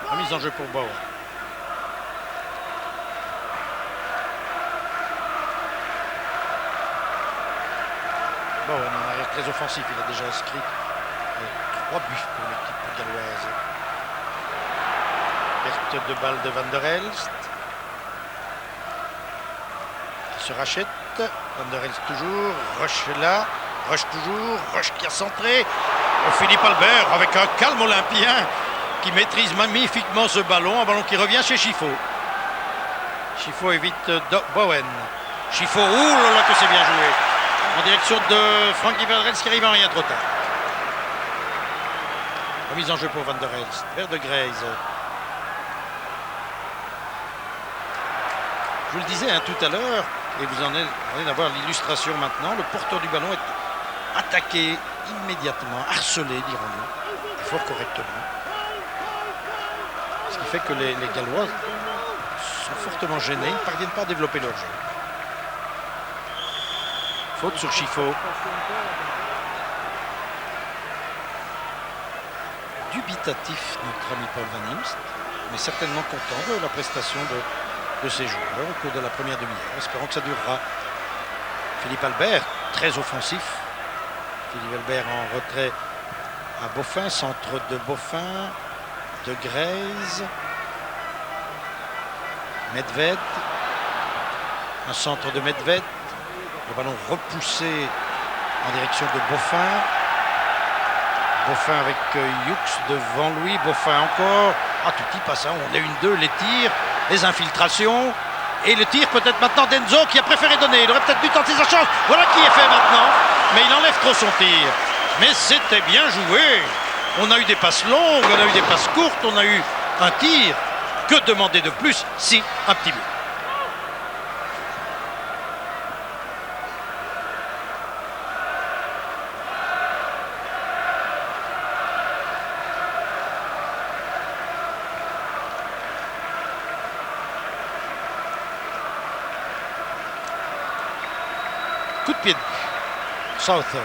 La mise en jeu pour Bauer. Bon, un arrière très offensif, il a déjà inscrit 3 buts pour l'équipe galloise. Perte de balle de Van der Elst. Il se rachète. Van der Elst toujours. Rush là. Rush toujours. Rush qui a centré. Philippe Albert avec un calme olympien qui maîtrise magnifiquement ce ballon. Un ballon qui revient chez Chifo. Chifo évite Bowen. Chifo roule là que c'est bien joué. En direction de Frankie Van der Elst qui arrive en rien trop tard. Remise en jeu pour Van der Elst. Vers de Grey. Je vous le disais tout à l'heure, et vous en allez d'avoir l'illustration maintenant, le porteur du ballon est attaqué immédiatement, harcelé, dirons-nous, fort correctement. Ce qui fait que les Gallois sont fortement gênés, ils ne parviennent pas à développer leur jeu. Faute sur Chifo. Dubitatif, notre ami Paul Van Imst, mais certainement content de la prestation de ces joueurs au cours de la première demi-heure. Espérons que ça durera. Philippe Albert, très offensif. Philippe Albert en retrait à Boffin, centre de Boffin, de Grèze, Medved, un centre de Medved, le ballon repoussé en direction de Boffin. Boffin avec Hughes devant lui, Boffin encore. Ah, tout y passe, hein. On est 1-2, les tirs, les infiltrations. Et le tir peut-être maintenant d'Enzo qui a préféré donner. Il aurait peut-être dû tenter sa chance. Voilà qui est fait maintenant. Mais il enlève trop son tir. Mais c'était bien joué. On a eu des passes longues, on a eu des passes courtes, on a eu un tir. Que demander de plus si un petit but. Coup de pied de but. Southall.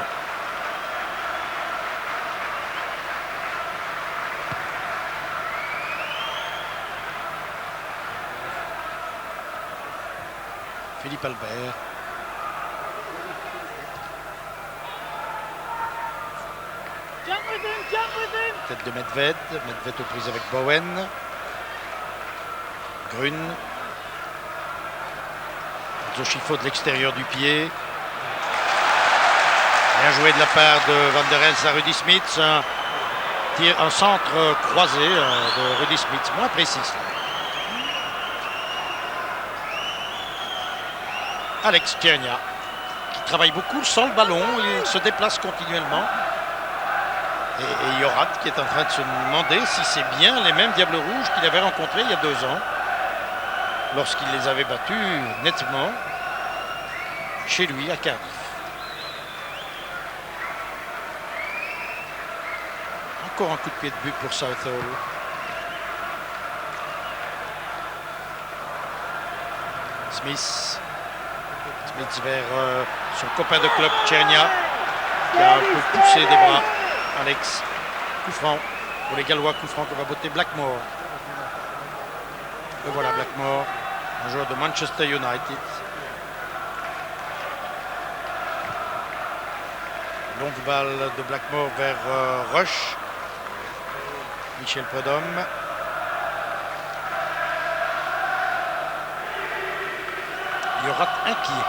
Philippe Albert. Tête de Medved. Medved aux prises avec Bowen. Grun. Zochifo de l'extérieur du pied. Bien joué de la part de Van der Elst à Rudy Smits. Un centre croisé de Rudy Smits, moins précis. Alex Tchernia, qui travaille beaucoup sans le ballon, il se déplace continuellement. Et Jorat qui est en train de se demander si c'est bien les mêmes Diables Rouges qu'il avait rencontrés il y a 2 ans, lorsqu'il les avait battus nettement chez lui à Cardiff. Encore un coup de pied de but pour Southall. Smith vers son copain de club Tchernia qui a un peu poussé des bras. Alex, coup franc pour les Gallois, coup franc que va botter Blackmore. Et voilà Blackmore, un joueur de Manchester United. Longue balle de Blackmore vers Rush. Michel Prudhomme. Il y aura inquiet.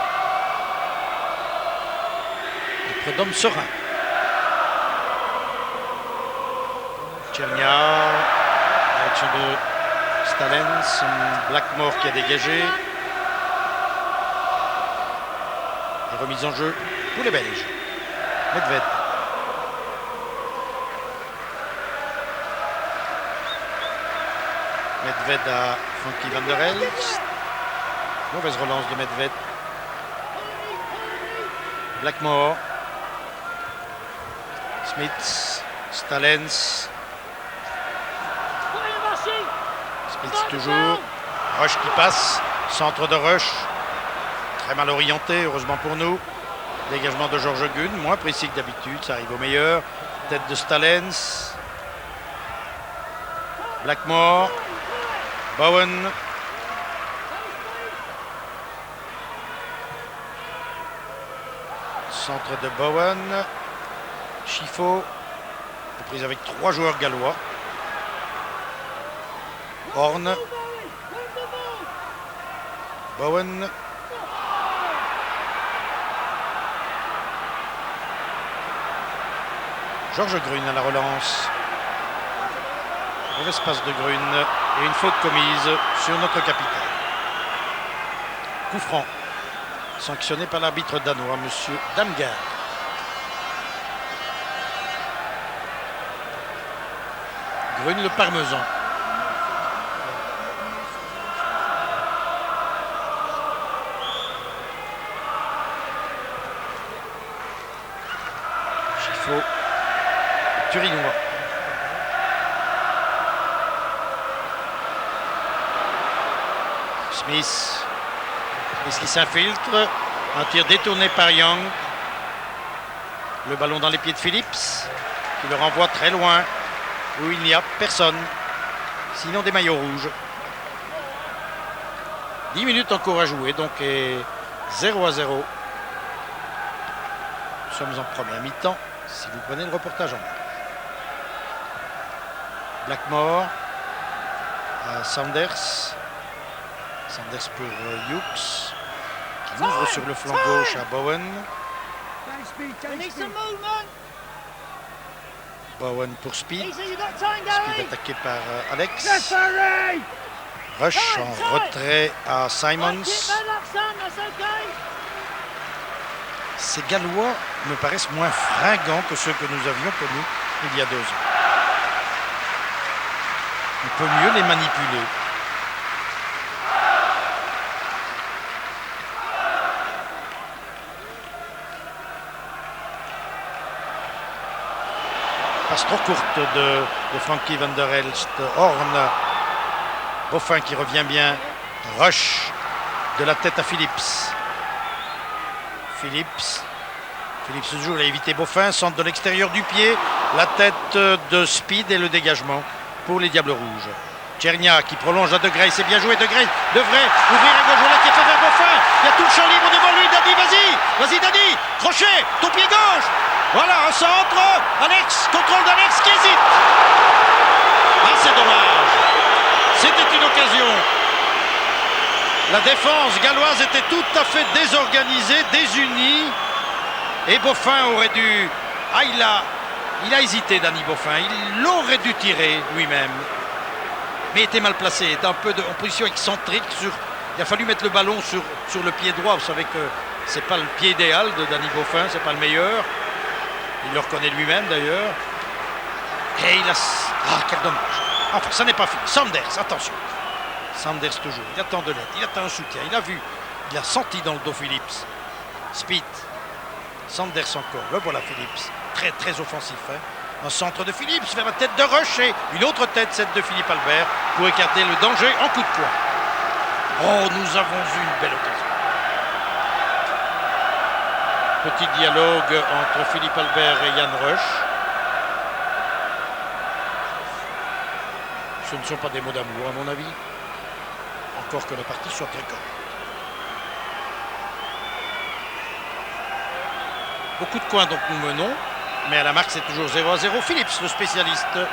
Et Prudhomme serein. Tchernia, direction de Stalens, Blackmore qui a dégagé. Et remise en jeu pour les Belges. Medved. Medved à Frankie Van der Elst. Mauvaise relance de Medved. Blackmore. Smith. Stalens. Smith toujours. Rush qui passe. Centre de Rush. Très mal orienté, heureusement pour nous. Dégagement de Georges Gunn, moins précis que d'habitude, ça arrive au meilleur. Tête de Stalens. Blackmore. Bowen. Centre de Bowen. Chifo. Prise avec 3 joueurs gallois. Horn. Bowen. Georges Grun à la relance. Mauvaise passe de Grun et une faute commise sur notre capitaine. Coup franc. Sanctionné par l'arbitre danois, monsieur Damgaard. Grun le parmesan. Chifo. Turinois. Smith. Smith qui s'infiltre. Un tir détourné par Young. Le ballon dans les pieds de Phillips, qui le renvoie très loin, où il n'y a personne, sinon des maillots rouges. 10 minutes encore à jouer, donc 0-0. Nous sommes en première mi-temps. si vous prenez le reportage en main. Blackmore à Sanders. Sanders pour Hughes, qui ouvre sur le flanc gauche à Bowen. Bowen pour Speed. Speed attaqué par Alex. Rush en retrait à Simons. Ces Gallois me paraissent moins fringants que ceux que nous avions connus il y a 2 ans. On peut mieux les manipuler. Passe trop courte de Frankie van der Elst. Horn. Boffin qui revient bien. Rush de la tête à Phillips. Phillips joue, il a évité Boffin. Centre de l'extérieur du pied. La tête de Speed et le dégagement pour les Diables Rouges. Tchernia qui prolonge à De Grey. C'est bien joué. De Grey devrait ouvrir à gauche. Voilà qui est fait vers Boffin. Il y a tout le champ libre devant lui. Dadi, vas-y Dadi. Crochet, ton pied gauche. Voilà, un centre. Alex, contrôle d'Alex qui hésite. Ah, c'est dommage. C'était une occasion. La défense galloise était tout à fait désorganisée, désunie. Et Boffin aurait dû... Ah, il a hésité, Danny Boffin. Il aurait dû tirer lui-même. Mais il était mal placé. Il était un peu en position excentrique. Il a fallu mettre le ballon sur le pied droit. Vous savez que c'est pas le pied idéal de Danny Boffin. C'est pas le meilleur. Il le reconnaît lui-même d'ailleurs. Et il a... Ah, quel dommage. Enfin, ça n'est pas fini. Sanders, attention. Sanders toujours. Il attend de l'aide. Il attend un soutien. Il a vu. Il a senti dans le dos Phillips. Speed. Sanders encore. Le voilà Phillips. Très, très offensif. Hein. Un centre de Phillips vers la tête de Rush et une autre tête, celle de Philippe Albert, pour écarter le danger en coup de poing. Oh, nous avons eu une belle occasion. Petit dialogue entre Philippe Albert et Yann Rush. Ce ne sont pas des mots d'amour, à mon avis. Encore que la partie soit très correcte. Beaucoup de coins donc nous menons. Mais à la marque, c'est toujours 0-0. Phillips, le spécialiste. Il a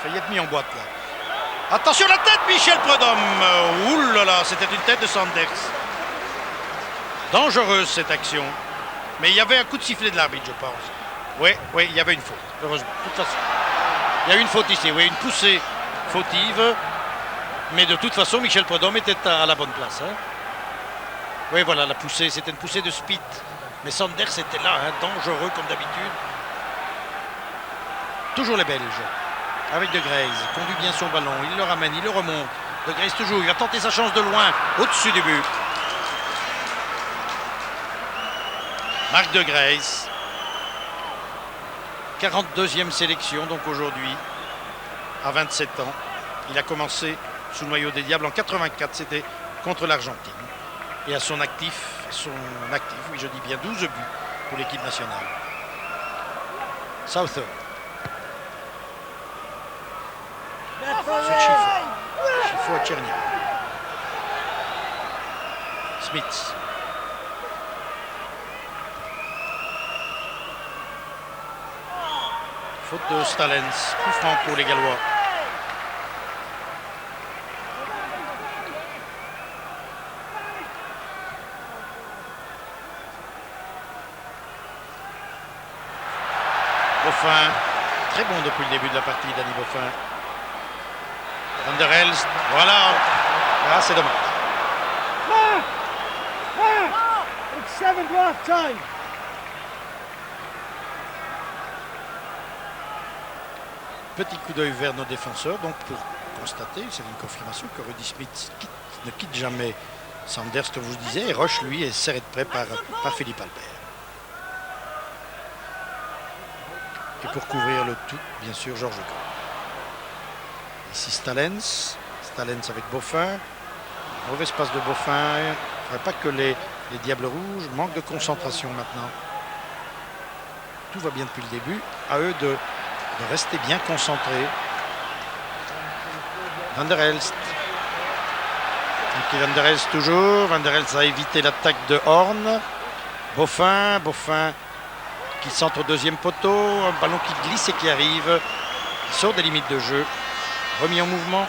failli être mis en boîte, là. Attention, la tête, Michel Prudhomme. Ouh là là, c'était une tête de Sanders. Dangereuse, cette action. Mais il y avait un coup de sifflet de l'arbitre, je pense. Oui, il y avait une faute, heureusement. De toute façon, il y a eu une faute ici. Oui, une poussée fautive. Mais de toute façon, Michel Prudhomme était à la bonne place. Hein. Oui, voilà, la poussée. C'était une poussée de Speed. Mais Sanders était là, hein, dangereux comme d'habitude. Toujours les Belges. Avec De Grey, il conduit bien son ballon. Il le ramène, il le remonte. De Grey toujours, il va tenter sa chance de loin, au-dessus du but. Marc De Grey. 42e sélection, donc aujourd'hui, à 27 ans. Il a commencé sous le maillot des Diables en 84, c'était contre l'Argentine. Et à son actif, oui je dis bien 12 buts pour l'équipe nationale. Southern. Sur Chifo. Chifo à Tchernia. Smith. Faute de Stalens. Coup franc pour les Gallois. Boffin, très bon depuis le début de la partie, Danny Boffin. Van der Elst, voilà. Ah, c'est dommage. Petit coup d'œil vers nos défenseurs, donc pour constater, c'est une confirmation que Rudy Smith ne quitte jamais Sanders, comme je vous disais, et Roche, lui, est serré de près par Philippe Albert. Et pour couvrir le tout, bien sûr, Georges Gros. Ici Stalens avec Boffin. Mauvaise passe de Boffin. Il ne faudrait pas que les Diables Rouges manquent de concentration maintenant. Tout va bien depuis le début. À eux de rester bien concentrés. Van der Elst. Van der Elst toujours. Van der Elst a évité l'attaque de Horn. Boffin qui centre au deuxième poteau, un ballon qui glisse et qui arrive, qui sort des limites de jeu, remis en mouvement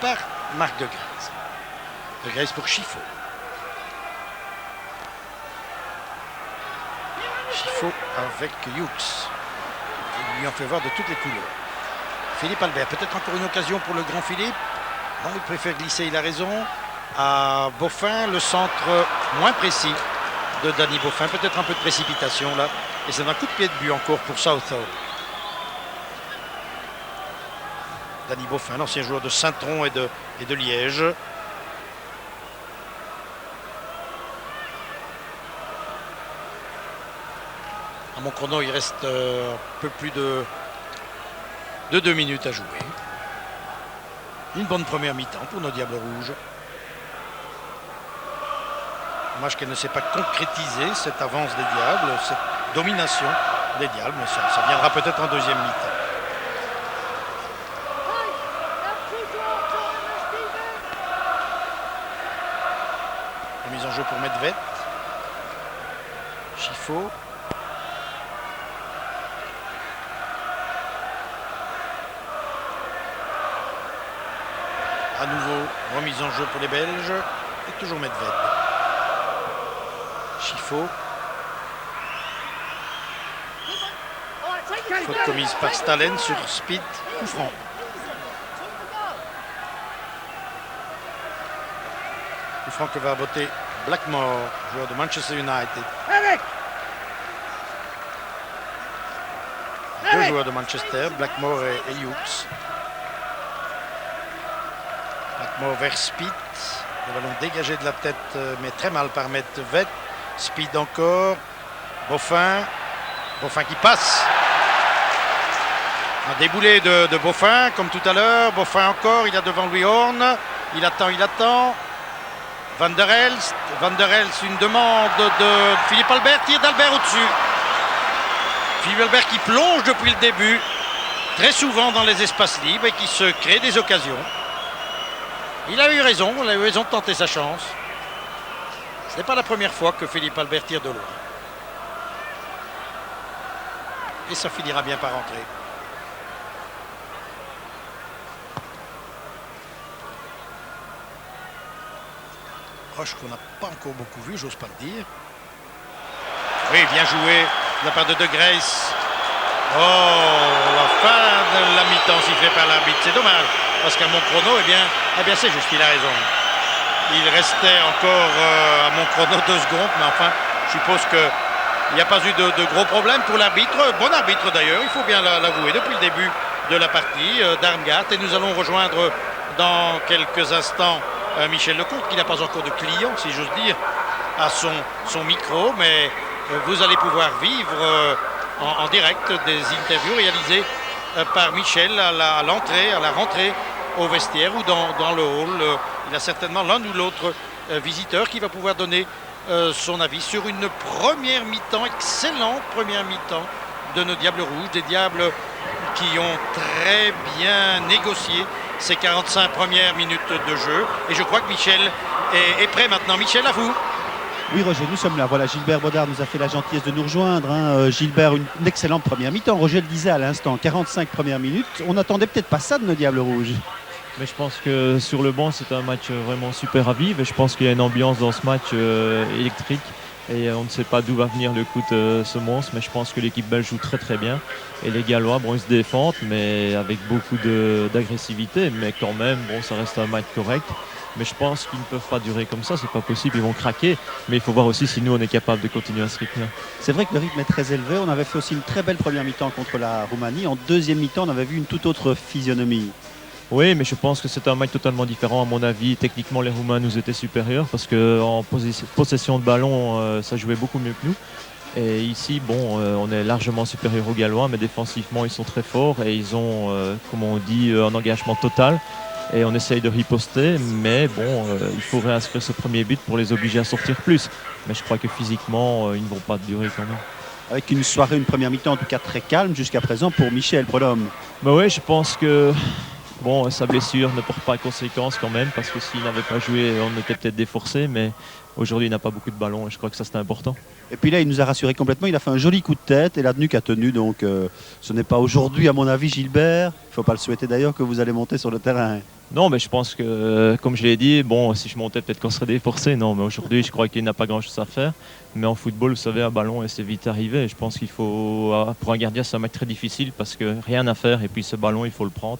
par Marc de Grèze. De Grèze pour Chifo. Chifo avec Hughes. Il lui en fait voir de toutes les couleurs. Philippe Albert, peut-être encore une occasion pour le grand Philippe. Non, il préfère glisser, il a raison. À Boffin, le centre moins précis de Danny Boffin. Peut-être un peu de précipitation là. Et c'est un coup de pied de but encore pour Southall. Danny Boffin, l'ancien joueur de Saint-Tron et de Liège. À mon chrono, il reste un peu plus de 2 minutes à jouer. Une bonne première mi-temps pour nos Diables Rouges. Dommage qu'elle ne s'est pas concrétisée, cette avance des Diables, cette domination des Diables, mais ça viendra peut-être en deuxième mi-temps. Mise en jeu pour Medved. Chifo. À nouveau, remise en jeu pour les Belges. Et toujours Medved. Chifo. Faute commise par Stalen sur Speed. Coup franc. Coup franc que va voter Blackmore, joueur de Manchester United. Deux joueurs de Manchester, Blackmore et Hughes. Blackmore vers Speed. Le ballon dégagé de la tête, mais très mal par Medved. Speed encore. Boffin. Boffin qui passe. Un déboulé de Boffin, comme tout à l'heure. Boffin encore, il a devant lui Horn. Il attend. Van der Elst, une demande de Philippe Albert, tir d'Albert au-dessus. Philippe Albert qui plonge depuis le début, très souvent dans les espaces libres et qui se crée des occasions. Il a eu raison de tenter sa chance. Ce n'est pas la première fois que Philippe Albert tire de loin. Et ça finira bien par rentrer. Roche qu'on n'a pas encore beaucoup vu, j'ose pas le dire. Oui, bien joué de la part de Grèce. Oh, la fin de la mi-temps sifflée par l'arbitre. C'est dommage, parce qu'à mon chrono, eh bien c'est juste, il a raison. Il restait encore à mon chrono 2 secondes, mais enfin, je suppose qu'il n'y a pas eu de gros problèmes pour l'arbitre. Bon arbitre d'ailleurs, il faut bien l'avouer, depuis le début de la partie d'Armgard. Et nous allons rejoindre dans quelques instants Michel Lecomte, qui n'a pas encore de client, si j'ose dire, à son micro, mais vous allez pouvoir vivre en direct des interviews réalisées par Michel à la rentrée au vestiaire ou dans le hall. Il a certainement l'un ou l'autre visiteur qui va pouvoir donner son avis sur une première mi-temps, excellente première mi-temps de nos Diables Rouges, des Diables qui ont très bien négocié ces 45 premières minutes de jeu. Et je crois que Michel est prêt maintenant. Michel, à vous. Oui, Roger, nous sommes là. Voilà, Gilbert Baudard nous a fait la gentillesse de nous rejoindre. Gilbert, une excellente première mi-temps. Roger le disait à l'instant, 45 premières minutes. On n'attendait peut-être pas ça de nos Diables Rouges. Mais je pense que sur le banc, c'est un match vraiment super à vivre. Et je pense qu'il y a une ambiance dans ce match électrique. Et on ne sait pas d'où va venir le coup de ce monstre, mais je pense que l'équipe belge joue très très bien. Et les Gallois, bon, ils se défendent, mais avec beaucoup d'agressivité. Mais quand même, bon, ça reste un match correct. Mais je pense qu'ils ne peuvent pas durer comme ça, c'est pas possible, ils vont craquer. Mais il faut voir aussi si nous, on est capable de continuer à ce rythme-là. C'est vrai que le rythme est très élevé. On avait fait aussi une très belle première mi-temps contre la Roumanie. En deuxième mi-temps, on avait vu une toute autre physionomie. Oui, mais je pense que c'est un match totalement différent. À mon avis, techniquement, les Roumains nous étaient supérieurs parce qu'en possession de ballon, ça jouait beaucoup mieux que nous. Et ici, bon, on est largement supérieur aux Gallois, mais défensivement, ils sont très forts et ils ont, comme on dit, un engagement total. Et on essaye de riposter, mais bon, il faut réinscrire ce premier but pour les obliger à sortir plus. Mais je crois que physiquement, ils ne vont pas durer quand même. Avec une soirée, une première mi-temps en tout cas très calme jusqu'à présent pour Michel Prudhomme. Bah ouais, je pense que Bon, sa blessure ne porte pas conséquence quand même, parce que s'il n'avait pas joué, on était peut-être déforcé, mais aujourd'hui, il n'a pas beaucoup de ballons et je crois que ça, c'est important. Et puis là, il nous a rassuré complètement. Il a fait un joli coup de tête et la nuque a tenu. Donc, ce n'est pas aujourd'hui, à mon avis, Gilbert. Il ne faut pas le souhaiter d'ailleurs que vous allez monter sur le terrain. Non, mais je pense que, comme je l'ai dit, bon, si je montais, peut-être qu'on serait déforcé. Non, mais aujourd'hui, je crois qu'il n'a pas grand-chose à faire. Mais en football, vous savez, un ballon, et c'est vite arrivé. Et je pense qu'il faut, pour un gardien, c'est un match très difficile parce que rien à faire. Et puis ce ballon, il faut le prendre.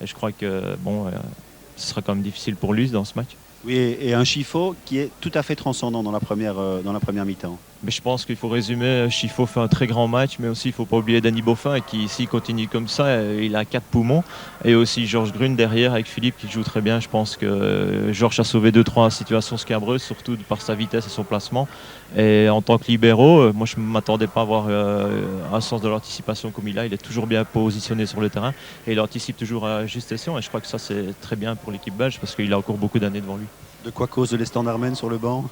Et je crois que, bon, ce sera quand même difficile pour lui dans ce match. Oui, et un Chifo qui est tout à fait transcendant dans la première mi-temps. Mais je pense qu'il faut résumer, Chifo fait un très grand match, mais aussi il ne faut pas oublier Danny Boffin qui, s'il continue comme ça, il a 4 poumons. Et aussi Georges Grune derrière avec Philippe qui joue très bien. Je pense que Georges a sauvé 2-3 situations scabreuses, surtout par sa vitesse et son placement. Et en tant que libéraux, moi je ne m'attendais pas à avoir un sens de l'anticipation comme il a. Il est toujours bien positionné sur le terrain et il anticipe toujours à juste escient. Et je crois que ça c'est très bien pour l'équipe belge parce qu'il a encore beaucoup d'années devant lui. De quoi cause les Standardmen sur le banc?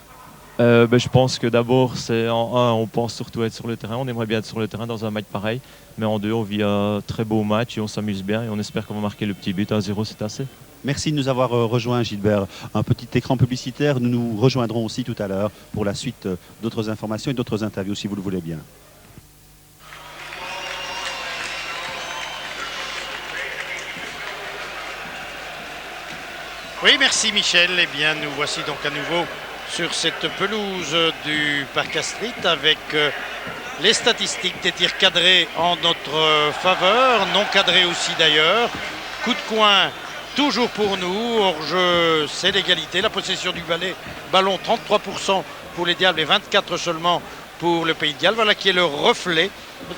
Je pense que d'abord, c'est en 1, on pense surtout être sur le terrain. On aimerait bien être sur le terrain dans un match pareil. Mais en 2, on vit un très beau match et on s'amuse bien. Et on espère qu'on va marquer le petit but. 1-0, c'est assez. Merci de nous avoir rejoints, Gilbert. Un petit écran publicitaire. Nous nous rejoindrons aussi tout à l'heure pour la suite d'autres informations et d'autres interviews, si vous le voulez bien. Oui, merci Michel. Eh bien, nous voici donc à nouveau sur cette pelouse du Parc Astrid avec les statistiques des tirs cadrés en notre faveur, non cadrés aussi d'ailleurs. Coup de coin toujours pour nous, hors-jeu c'est l'égalité, la possession du ballon 33% pour les Diables et 24% seulement pour le Pays de Galles. Voilà qui est le reflet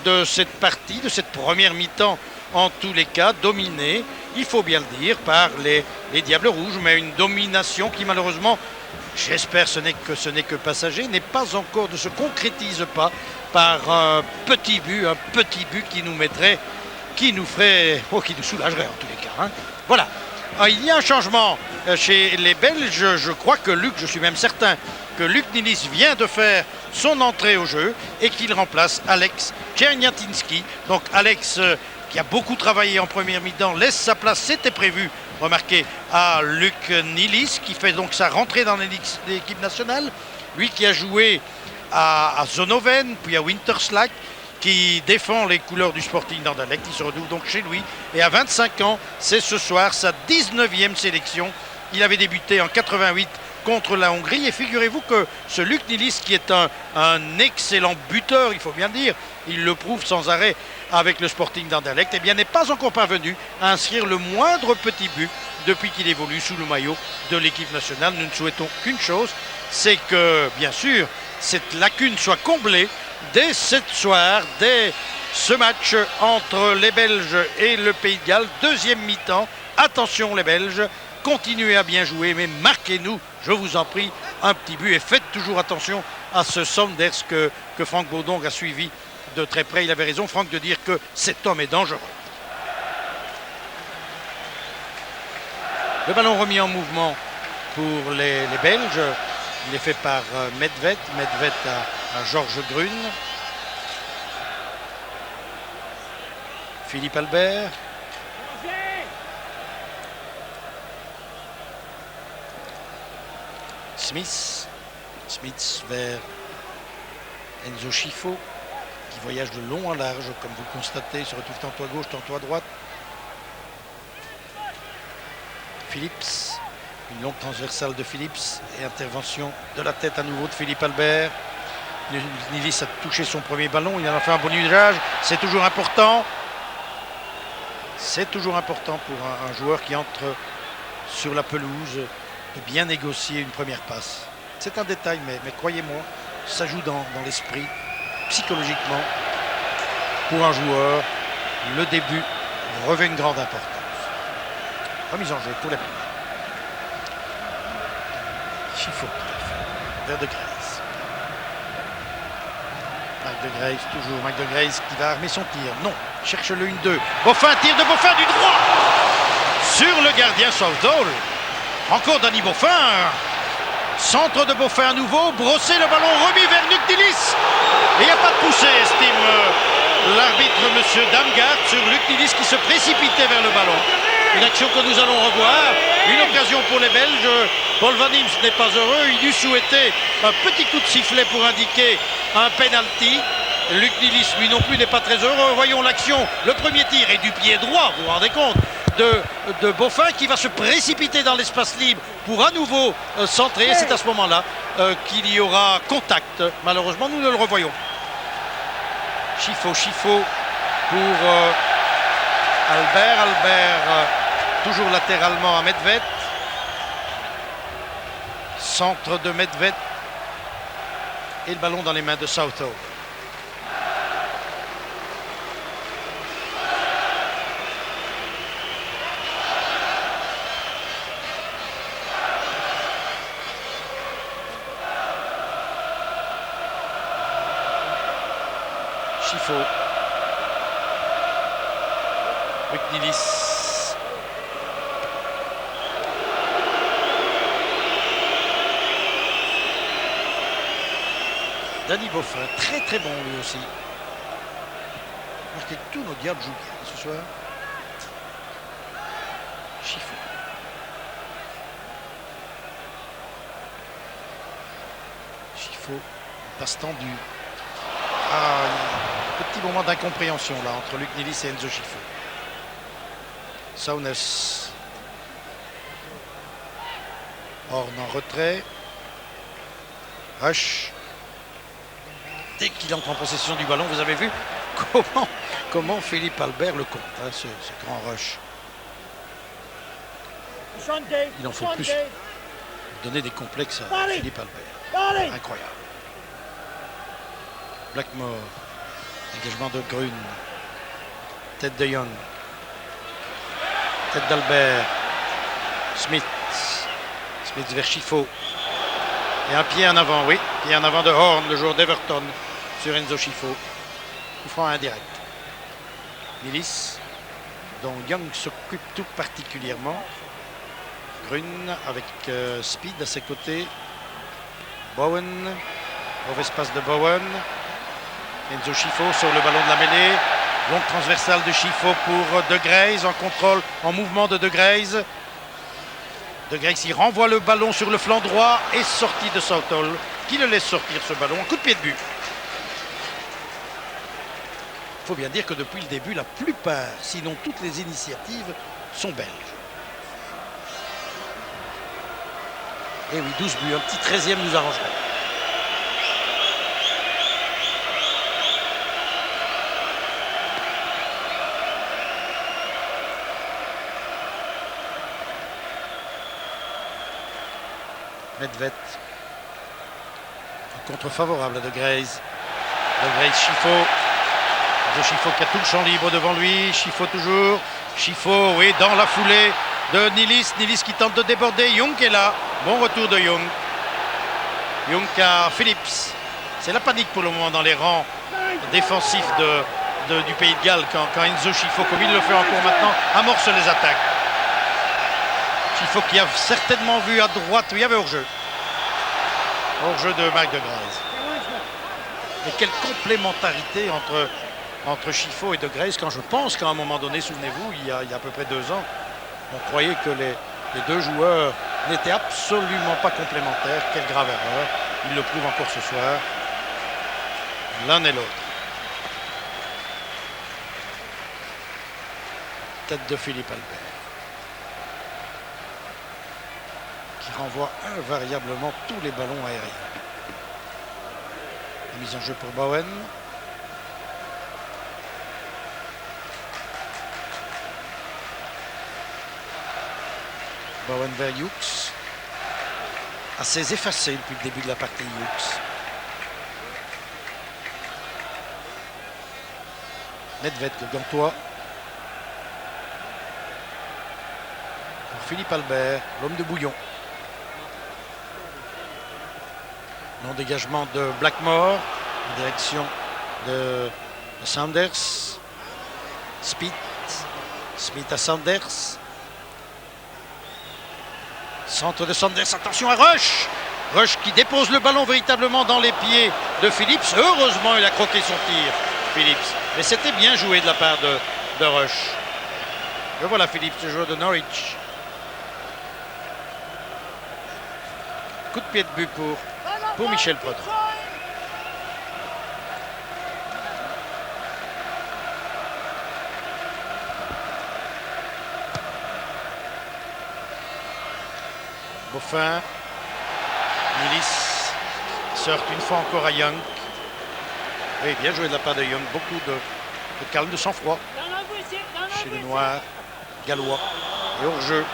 de cette partie, de cette première mi-temps en tous les cas dominée, il faut bien le dire, par les Diables Rouges, mais une domination qui malheureusement, j'espère ce n'est que passager, n'est pas encore, ne se concrétise pas par un petit but qui nous mettrait, qui nous soulagerait en tous les cas. Hein. Voilà. Alors, il y a un changement chez les Belges, je crois que je suis même certain que Luc Nilis vient de faire son entrée au jeu et qu'il remplace Alex Czerniatinski. Donc Alex qui a beaucoup travaillé en première mi-temps laisse sa place, c'était prévu, remarquez, à Luc Nilis qui fait donc sa rentrée dans l'équipe nationale. Lui qui a joué à Zonhoven, puis à Winterslag, qui défend les couleurs du Sporting d'Anderlecht, qui se retrouve donc chez lui. Et à 25 ans, c'est ce soir sa 19e sélection. Il avait débuté en 88 contre la Hongrie. Et figurez-vous que ce Luc Nilis, qui est un excellent buteur, il faut bien le dire, il le prouve sans arrêt avec le Sporting d'Anderlecht, eh bien n'est pas encore parvenu à inscrire le moindre petit but depuis qu'il évolue sous le maillot de l'équipe nationale. Nous ne souhaitons qu'une chose, c'est que, bien sûr, cette lacune soit comblée dès ce soir, dès ce match entre les Belges et le Pays de Galles. Deuxième mi-temps, attention les Belges, continuez à bien jouer, mais marquez-nous, je vous en prie, un petit but et faites toujours attention à ce Sonders que Franck Baudon a suivi de très près. Il avait raison, Franck, de dire que cet homme est dangereux. Le ballon remis en mouvement pour les Belges. Il est fait par Medved. Medved à Georges Grune. Philippe Albert. Smith. Smith vers Enzo Chifo, qui voyage de long en large, comme vous le constatez, se retrouve tantôt à gauche, tantôt à droite. Phillips, une longue transversale de Phillips et intervention de la tête à nouveau de Philippe Albert. Nilis a touché son premier ballon, il en a fait un bon usage, c'est toujours important. C'est toujours important pour un joueur qui entre sur la pelouse de bien négocier une première passe. C'est un détail, mais croyez-moi, ça joue dans l'esprit, psychologiquement. Pour un joueur, le début revêt une grande importance. Remise en jeu pour les Bleus. Chifo, vers De Grace. Mike De Grace, toujours Mike De Grace qui va armer son tir. Non, cherche le 1-2. Boffin, tir de Boffin du droit sur le gardien Southall. Encore Danny Boffin. Centre de Boffin à nouveau. Brossé, le ballon remis vers Luc Nilis. Et il n'y a pas de poussée, estime l'arbitre, monsieur Damgaard, sur Luc Nilis qui se précipitait vers le ballon. Une action que nous allons revoir. Une occasion pour les Belges. Paul Van Imst n'est pas heureux. Il eût souhaité un petit coup de sifflet pour indiquer un penalty. Luc Nilis, lui non plus, n'est pas très heureux. Voyons l'action. Le premier tir est du pied droit, vous vous rendez compte, de Boffin qui va se précipiter dans l'espace libre pour à nouveau centrer. C'est à ce moment-là qu'il y aura contact. Malheureusement, nous ne le revoyons. Chifo pour Albert, toujours latéralement à Medved. Centre de Medved. Et le ballon dans les mains de Southall. Chifo. Luc Nilis. Danny Boffin, très bon lui aussi. Parce que tous nos diables jouent bien ce soir. Chifo. Chifo, passe tendu. Petit moment d'incompréhension là entre Luc Nilis et Enzo Chifo. Saunes. Horn en retrait. Rush. Dès qu'il entre en possession du ballon, vous avez vu comment Philippe Albert le compte, hein, ce grand Rush. Il en faut plus pour donner des complexes à Philippe Albert. Incroyable. Blackmore. Engagement de Grun. Tête de Young. Tête d'Albert. Smith. Smith vers Chifo. Et un pied en avant, oui. Pied en avant de Horn, le joueur d'Everton, sur Enzo Chifo. Coup franc indirect. Nilis, dont Young s'occupe tout particulièrement. Grun avec Speed à ses côtés. Bowen. Mauvais passe de Bowen. Enzo Chifo sur le ballon de la mêlée. Longue transversale de Chifo pour De Grays en contrôle, en mouvement de Grays. De Grays il renvoie le ballon sur le flanc droit et sortie de Southall qui le laisse sortir ce ballon. Un coup de pied de but. Il faut bien dire que depuis le début, la plupart, sinon toutes les initiatives sont belges. Et oui, 12 buts, un petit 13e nous arrangerait. Medved. Un contre favorable à De Grays. De Grays, Chifo. De Chifo qui a tout le champ libre devant lui. Chifo toujours. Chifo, oui, dans la foulée de Nilis. Nilis qui tente de déborder. Young est là. Bon retour de Young. Young à Phillips. C'est la panique pour le moment dans les rangs défensifs du Pays de Galles quand Enzo Chifo, comme il le fait encore maintenant, amorce les attaques. Chifo qui a certainement vu à droite, il y avait hors-jeu. Hors-jeu de Marc De Grays. Et quelle complémentarité entre Chifo et De Grays, quand je pense qu'à un moment donné, souvenez-vous, il y a à peu près 2 ans, on croyait que les deux joueurs n'étaient absolument pas complémentaires. Quelle grave erreur. Ils le prouvent encore ce soir. L'un et l'autre. Tête de Philippe Albert. Qui renvoie invariablement tous les ballons aériens. La mise en jeu pour Bowen. Bowen vers Hughes. Assez effacé depuis le début de la partie Hughes. Medved, le gantois. Pour Philippe Albert, l'homme de bouillon. Non dégagement de Blackmore, en direction de Sanders. Smith à Sanders. Centre de Sanders, attention à Rush. Rush qui dépose le ballon véritablement dans les pieds de Phillips. Heureusement, il a croqué son tir, Phillips. Mais c'était bien joué de la part de Rush. Et voilà Phillips, le joueur de Norwich. Coup de pied de but pour Michel Prodhomme. Boffin. Nilis se heurte une fois encore à Young. Oui, bien joué de la part de Young. Beaucoup de calme, de sang-froid chez les Noirs, Gallois. Et hors-jeu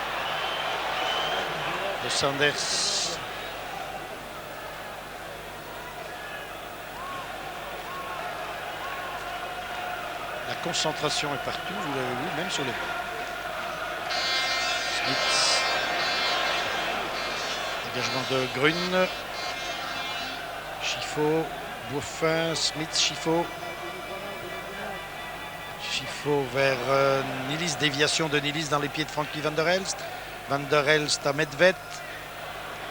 de Sanders. La concentration est partout, vous l'avez vu, même sur les bancs. Smith. Dégagement de Grune. Chifo, Boffin, Smith, Chifo. Chifo vers Nilis, déviation de Nilis dans les pieds de Frankie Van der Elst. Van der Elst à Medved.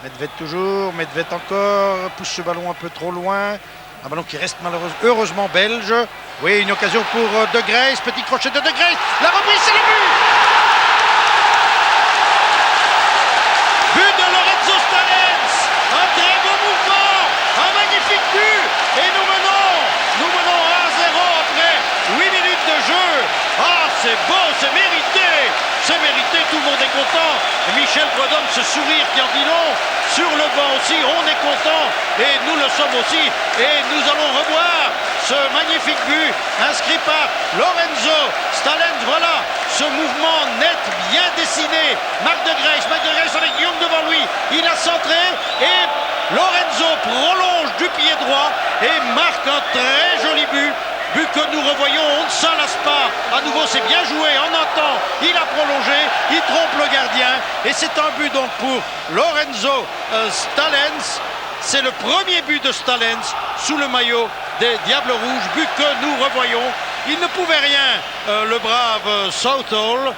Medved toujours, Medved encore, pousse ce ballon un peu trop loin. Un ballon qui reste heureusement belge. Oui, une occasion pour De Grace, petit crochet de Grace. La reprise, c'est le but! But de Lorenzo Stalens, un très beau mouvement, un magnifique but. Et nous menons 1-0 après 8 minutes de jeu. Ah, c'est beau, c'est mérité, tout le monde est content. Et Michel Prodhomme, ce sourire qui en dit long. Sur le banc aussi, on est content et nous le sommes aussi. Et nous allons revoir ce magnifique but inscrit par Lorenzo Stalens. Voilà ce mouvement net, bien dessiné. Marc de Grace avec Young devant lui. Il a centré et Lorenzo prolonge du pied droit et marque un très joli but. But que nous revoyons, on ne s'en lasse pas. À nouveau, c'est bien joué en un temps. Il a prolongé, il trompe le gardien. Et c'est un but donc pour Lorenzo Stalens. C'est le premier but de Stalens sous le maillot des Diables Rouges. But que nous revoyons. Il ne pouvait rien, le brave Southall.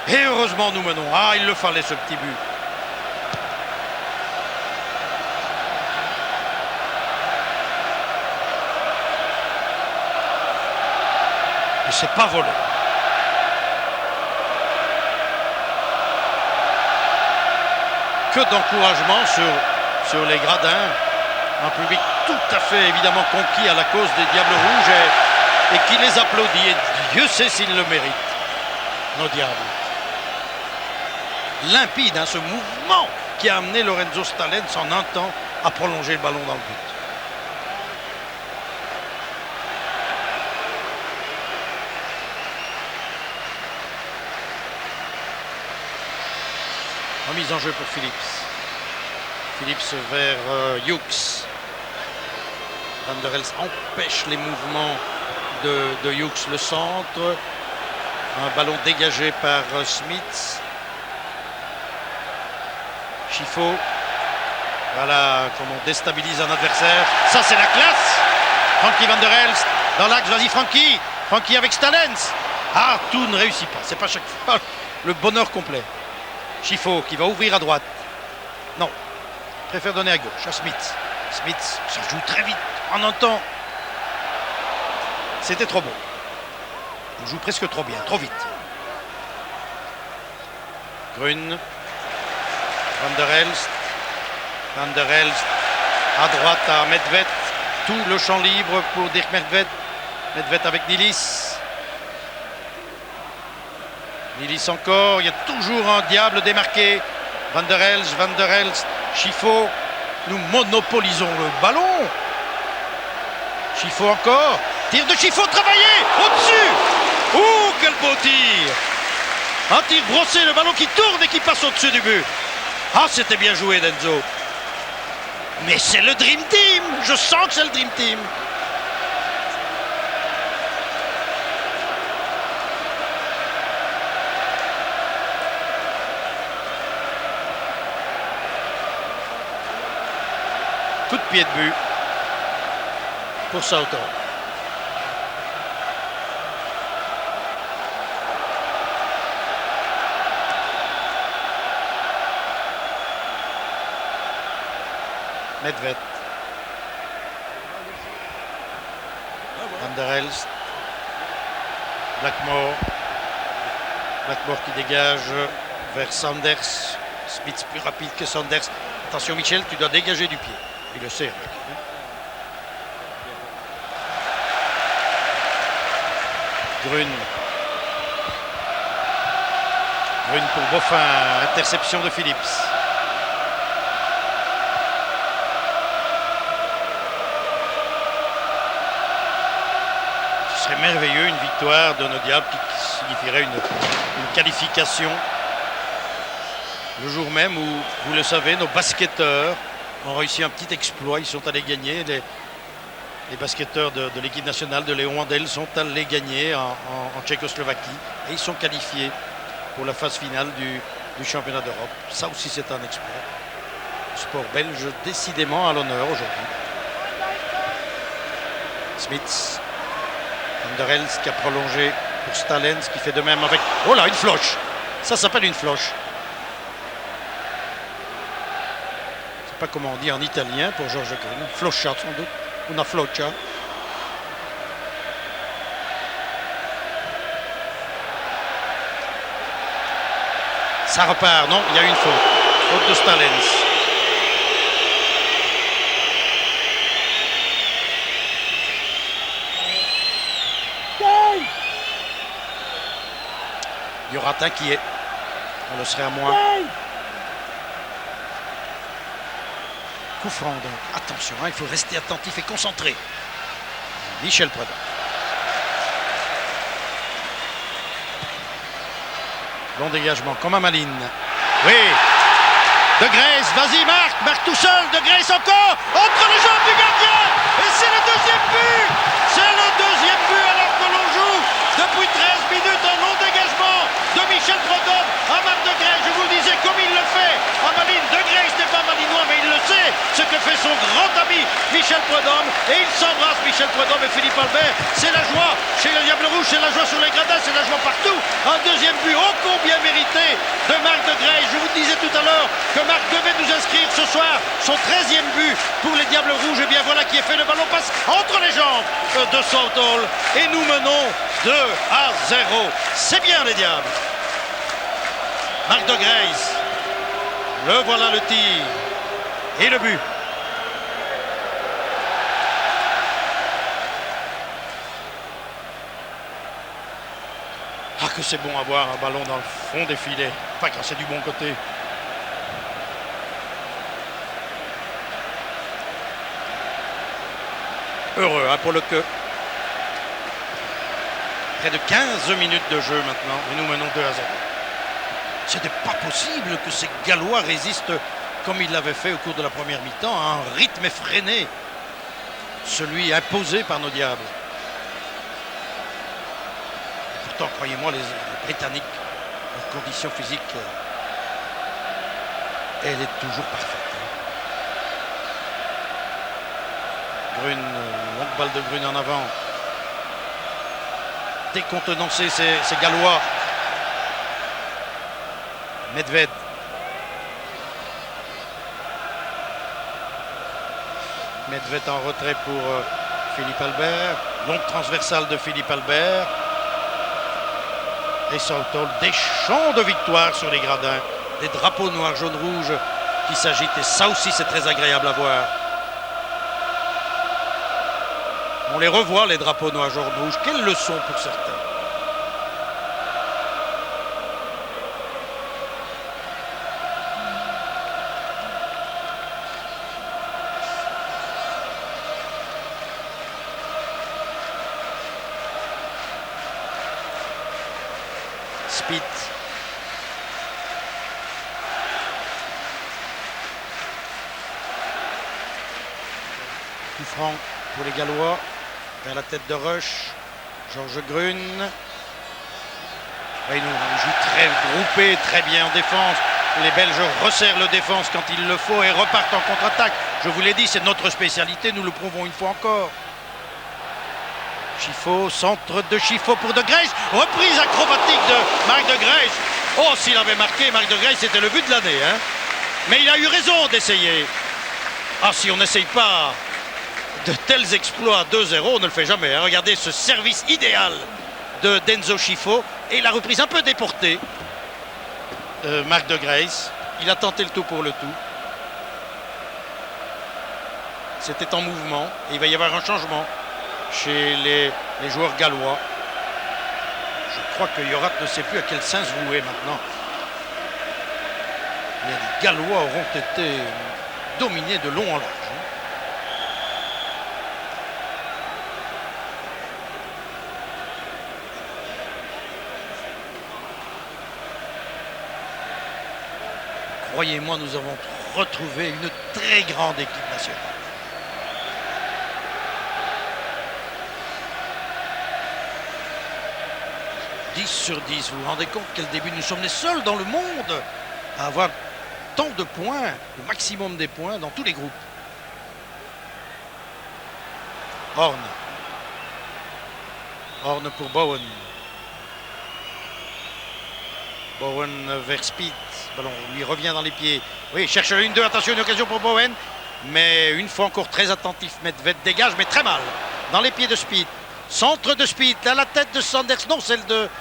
Et heureusement, nous menons. Ah, il le fallait ce petit but. Et c'est pas volé. Que d'encouragement sur les gradins. Un public tout à fait évidemment conquis à la cause des Diables Rouges et qui les applaudit. Et Dieu sait s'ils le méritent, nos Diables. Limpide, hein, ce mouvement qui a amené Lorenzo Stalens en un temps à prolonger le ballon dans le but. Remise en jeu pour Phillips. Phillips vers Hughes. Van der Elst empêche les mouvements de Hughes, le centre. Un ballon dégagé par Smith. Chifo. Voilà comment on déstabilise un adversaire. Ça, c'est la classe. Frankie Van der Elst dans l'axe. Vas-y, Frankie. Frankie avec Stalens. Ah, tout ne réussit pas. C'est pas chaque fois le bonheur complet. Chifo qui va ouvrir à droite. Non. Préfère donner à gauche à Smith. Smith, ça joue très vite. En un temps. C'était trop beau. Il joue presque trop bien, trop vite. Grune. Van der Elst. Van der Elst à droite à Medved. Tout le champ libre pour Dirk Medved. Medved avec Nilis. Nilis encore, il y a toujours un diable démarqué. Van der Elst, Chifo. Nous monopolisons le ballon. Chifo encore. Tir de Chifo travaillé. Au-dessus. Ouh, quel beau tir. Un tir brossé, le ballon qui tourne et qui passe au-dessus du but. Ah, c'était bien joué, Denzo. Mais c'est le Dream Team. Je sens que c'est le Dream Team. Coup de pied de but pour Southall. Medved. Van der Elst. Blackmore. Blackmore qui dégage vers Sanders. Smith plus rapide que Sanders. Attention Michel, tu dois dégager du pied. Il le sait. Grune. Grune pour Boffin. Interception de Phillips. Ce serait merveilleux une victoire de nos Diables qui signifierait une qualification. Le jour même où, vous le savez, nos basketteurs ont réussi un petit exploit. Ils sont allés gagner. Les basketteurs de l'équipe nationale de Léon Andel sont allés gagner en Tchécoslovaquie. Et ils sont qualifiés pour la phase finale du championnat d'Europe. Ça aussi, c'est un exploit. Le sport belge, décidément à l'honneur aujourd'hui. Smith. Underels qui a prolongé pour Stalens, qui fait de même avec... Oh là, une floche. Ça s'appelle une floche. Pas comment on dit en italien pour Georges Grune. Floccia sans doute. Una floccia. Ça repart. Non, il y a une faute. Faute de Stalens. Duratin qui est. On le serait à moins. Coup franc donc. Attention, hein, il faut rester attentif et concentré. Michel Prudhomme. Long dégagement, comme à Malines. Oui. De Grace, vas-y Marc, Marc tout seul, De Grace encore, entre les jambes du gardien. Et c'est le deuxième but. C'est le deuxième but alors que l'on joue depuis 13 minutes un long dégagement de Michel Prudhomme à Marc De Grace. Je vous le disais, comme il le fait à Malines. De Grace n'est pas malinois, mais il le sait, ce que fait son grand ami Michel Prudhomme. Et il s'embrasse, Michel Prudhomme et Philippe Albert. C'est la joie chez les Diables Rouges, c'est la joie sur les gradins, c'est la joie partout. Un deuxième but ô combien mérité de Marc De Grace. Je vous disais tout à l'heure que Marc devait nous inscrire ce soir son 13e but pour les Diables Rouges. Et bien voilà qui est fait, le ballon passe entre les jambes de Southall. Et nous menons 2-0. C'est bien les Diables. Marc De Grace. Le voilà le tir. Et le but. Ah que c'est bon à voir un ballon dans le fond des filets. Enfin quand c'est du bon côté. Heureux hein, pour le que. Près de 15 minutes de jeu maintenant et nous menons 2-0. C'était pas possible que ces Gallois résistent comme ils l'avaient fait au cours de la première mi-temps à un rythme effréné, celui imposé par nos Diables. Et pourtant, croyez-moi, les Britanniques, leur condition physique, elle est toujours parfaite. Grune, longue balle de Grune en avant. Décontenancé ces Gallois. Medved. Medved en retrait pour Philippe Albert. Longue transversale de Philippe Albert. Et Southall, des chants de victoire sur les gradins. Des drapeaux noirs, jaune, rouge qui s'agitent. Et ça aussi, c'est très agréable à voir. On les revoit, les drapeaux noirs, jaune, rouge. Quelle leçon pour certains. Speed. Coup franc pour les Gallois. Vers la tête de Rush. Georges Grune. Et nous, on joue très groupé, très bien en défense. Les Belges resserrent le défense quand il le faut et repartent en contre-attaque. Je vous l'ai dit, c'est notre spécialité, nous le prouvons une fois encore. Chiffot, centre de Chiffot pour De Grace. Reprise acrobatique de Marc De Grace. Oh, s'il avait marqué, Marc De Grace, c'était le but de l'année. Hein. Mais il a eu raison d'essayer. Ah, si on n'essaye pas de tels exploits à 2-0, on ne le fait jamais. Hein. Regardez ce service idéal de Denzo Chiffot Et la reprise un peu déportée. Marc de Grace. Il a tenté le tout pour le tout. C'était en mouvement. Et il va y avoir un changement chez les joueurs gallois. Je crois que Yorat ne sait plus à quel sens vouer maintenant. Les Gallois auront été dominés de long en large. Croyez-moi, nous avons retrouvé une très grande équipe nationale. « 10 sur 10, vous vous rendez compte quel début? Nous sommes les seuls dans le monde à avoir tant de points, le maximum des points dans tous les groupes. Horn. Horn pour Bowen. Bowen vers Speed. Ballon lui revient dans les pieds. Oui, cherche le 1-2. Attention, une occasion pour Bowen. Mais une fois encore très attentif. Medved dégage, mais très mal. Dans les pieds de Speed. Centre de Speed. À la tête de Sanders. Non, celle de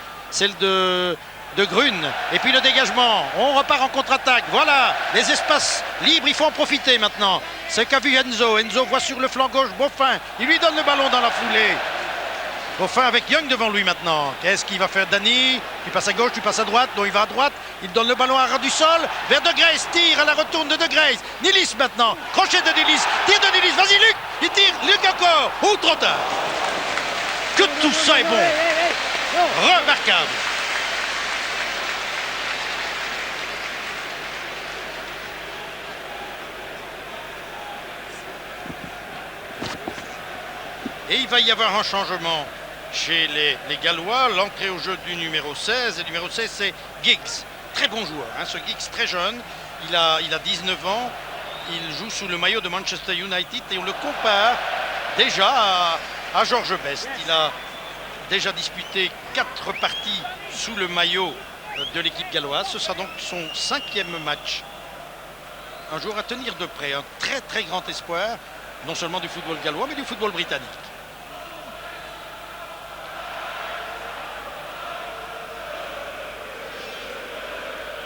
Grune. Et puis le dégagement. On repart en contre-attaque. Voilà. Les espaces libres. Il faut en profiter maintenant. C'est qu'a vu Enzo. Enzo voit sur le flanc gauche Boffin. Il lui donne le ballon dans la foulée. Boffin avec Young devant lui maintenant. Qu'est-ce qu'il va faire Danny? Tu passes à gauche, tu passes à droite. Non, il va à droite. Il donne le ballon à ras du sol. Vers De Grace. Tire à la retourne de Grace. Nilis maintenant. Crochet de Nilis. Tire de Nilis. Vas-y Luc. Il tire. Luc encore. Ou trop tard. Que tout ça est bon. Remarquable. Et il va y avoir un changement chez les Gallois. L'entrée au jeu du numéro 16. Et le numéro 16, c'est Giggs. Très bon joueur, hein, ce Giggs, très jeune. Il a 19 ans. Il joue sous le maillot de Manchester United. Et on le compare déjà à George Best. Il a déjà disputé 4 parties sous le maillot de l'équipe galloise. Ce sera donc son 5e match. Un joueur à tenir de près. Un très très grand espoir. Non seulement du football gallois, mais du football britannique.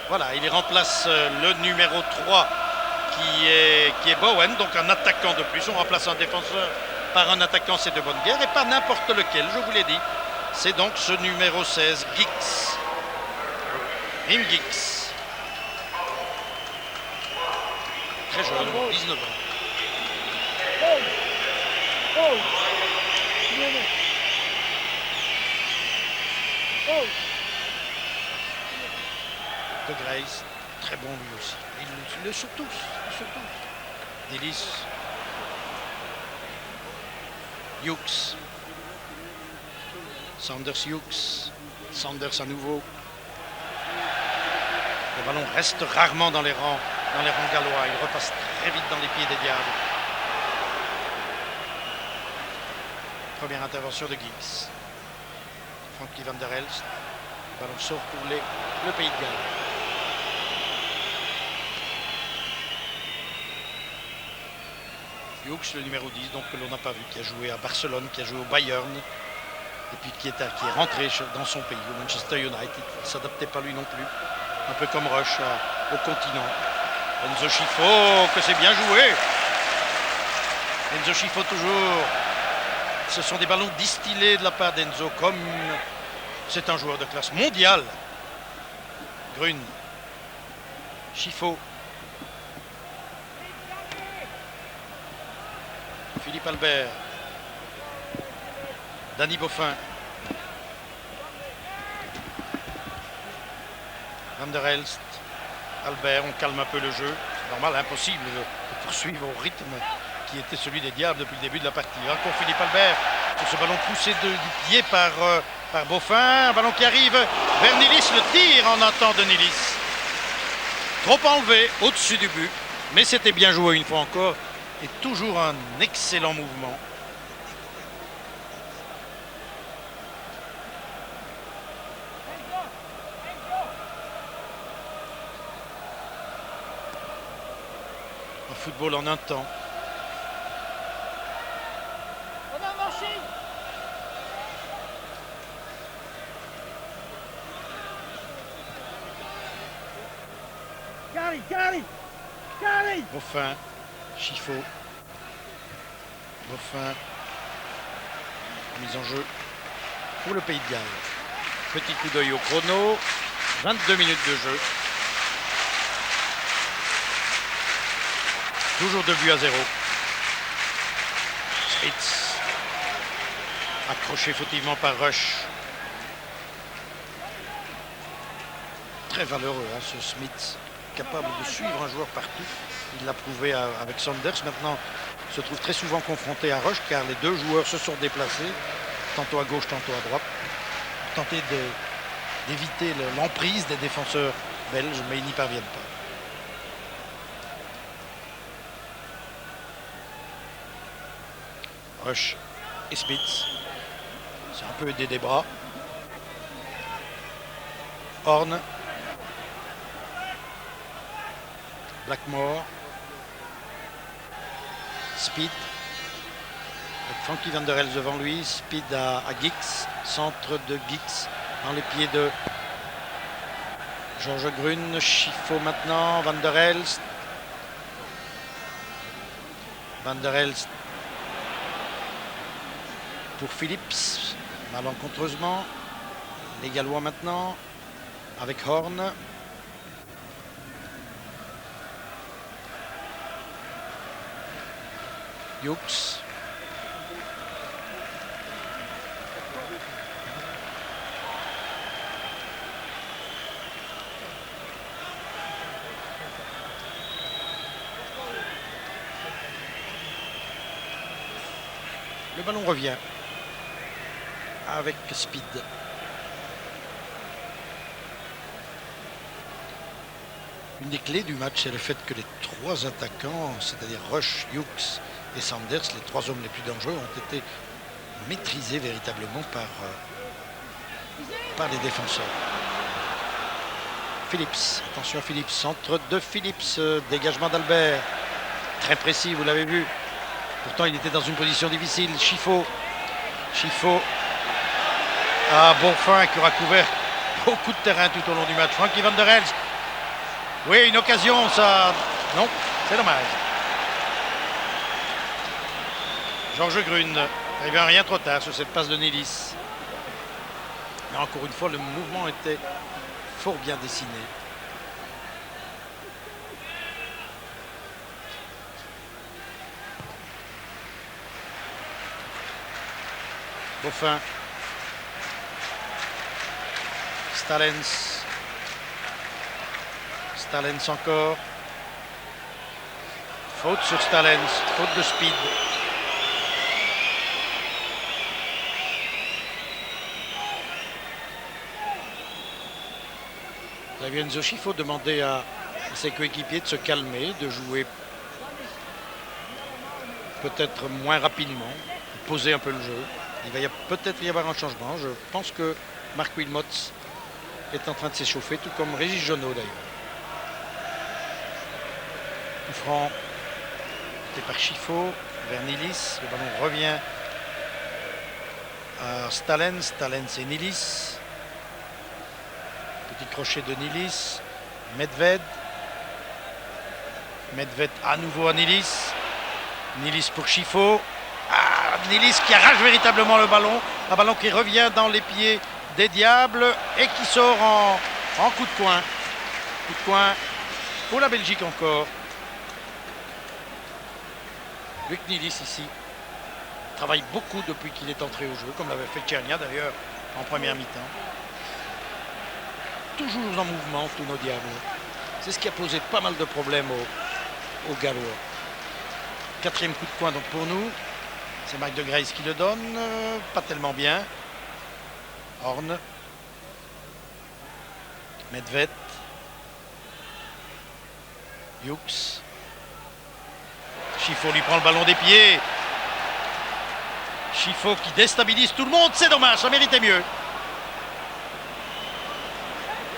Voilà, il remplace le numéro 3 qui est Bowen, donc un attaquant de plus. On remplace un défenseur par un attaquant, c'est de bonne guerre, et pas n'importe lequel, je vous l'ai dit. C'est donc ce numéro 16, Giggs. Rim Giggs. Très jeune, 19 ans. De Grace, très bon lui aussi. Ils le sont tous, Nilis. Hughes. Sanders Hughes. Sanders à nouveau. Le ballon reste rarement dans les rangs gallois. Il repasse très vite dans les pieds des Diables. Première intervention de Giggs. Frankie van der Elst. Le ballon sort pour le Pays de Galles. Hughes, le numéro 10, donc que l'on n'a pas vu, qui a joué à Barcelone, qui a joué au Bayern, et puis qui est rentré dans son pays, au Manchester United. Il ne s'adaptait pas lui non plus. Un peu comme Rush au continent. Enzo Scifo, que c'est bien joué. Enzo Scifo toujours. Ce sont des ballons distillés de la part d'Enzo, comme c'est un joueur de classe mondiale. Grune. Scifo. Philippe Albert. Danny Boffin. Van der Elst. Albert, on calme un peu le jeu. C'est normal, impossible de poursuivre au rythme qui était celui des Diables depuis le début de la partie. Encore Philippe Albert sur ce ballon poussé du pied par Boffin. Un ballon qui arrive vers Nilis. Le tir en un temps de Nilis. Trop enlevé au-dessus du but. Mais c'était bien joué une fois encore. Et toujours un excellent mouvement. Un football en un temps. Boffin, Chifo. Boffin. Mise en jeu pour le Pays de Galles. Petit coup d'œil au chrono. 22 minutes de jeu. Toujours 2-0. Smith. Accroché fautivement par Rush. Très valeureux, hein, ce Smith. Capable de suivre un joueur partout. Il l'a prouvé avec Sanders. Maintenant, se trouve très souvent confronté à Rush car les deux joueurs se sont déplacés, tantôt à gauche, tantôt à droite, pour tenter d'éviter l'emprise des défenseurs belges, mais ils n'y parviennent pas. Rush et Smith. C'est un peu aidé des bras. Horn. Blackmore. Speed. Avec Frankie Van Der Elst devant lui. Speed à Giggs. Centre de Giggs dans les pieds de Georges Grun. Chifo maintenant. Van Der Elst. Van Der Elst pour Phillips, malencontreusement. Les Gallois maintenant, avec Horn. Hughes. Le ballon revient avec Speed. Une des clés du match, c'est le fait que les trois attaquants, c'est-à-dire Rush, Hughes et Sanders, les trois hommes les plus dangereux, ont été maîtrisés véritablement par les défenseurs. Phillips, attention à Phillips, centre de Phillips, dégagement d'Albert, très précis, vous l'avez vu. Pourtant, il était dans une position difficile. Chifo. Ah, Boffin qui aura couvert beaucoup de terrain tout au long du match. Frankie Van Der Elst. Oui, une occasion, ça. Non, c'est dommage. Georges Grun. Il vient rien trop tard sur cette passe de Nilis. Mais encore une fois, le mouvement était fort bien dessiné. Boffin. Stalens encore. Faute sur Stalens, faute de Speed. Enzo Chifo demandait à ses coéquipiers de se calmer, de jouer peut-être moins rapidement, de poser un peu le jeu. Il va peut-être y avoir un changement. Je pense que Marc Wilmots est en train de s'échauffer, tout comme Régis Jonot d'ailleurs. Coup franc, c'était par Chifo, vers Nilis. Le ballon revient à Stalens et Nilis. Petit crochet de Nilis. Medved à nouveau à Nilis. Nilis pour Chifo. Ah, Nilis qui arrache véritablement le ballon. Un ballon qui revient dans les pieds des Diables et qui sort en coup de coin. Coup de coin pour la Belgique encore. Luc Nilis ici travaille beaucoup depuis qu'il est entré au jeu, comme l'avait fait Tchernia d'ailleurs en première mi-temps. Toujours en mouvement, tous nos Diables. C'est ce qui a posé pas mal de problèmes aux Gallois. Quatrième coup de coin donc pour nous. C'est Mike de Grace qui le donne. Pas tellement bien. Horn. Medved. Hughes. Chifo lui prend le ballon des pieds. Chifo qui déstabilise tout le monde. C'est dommage, ça méritait mieux.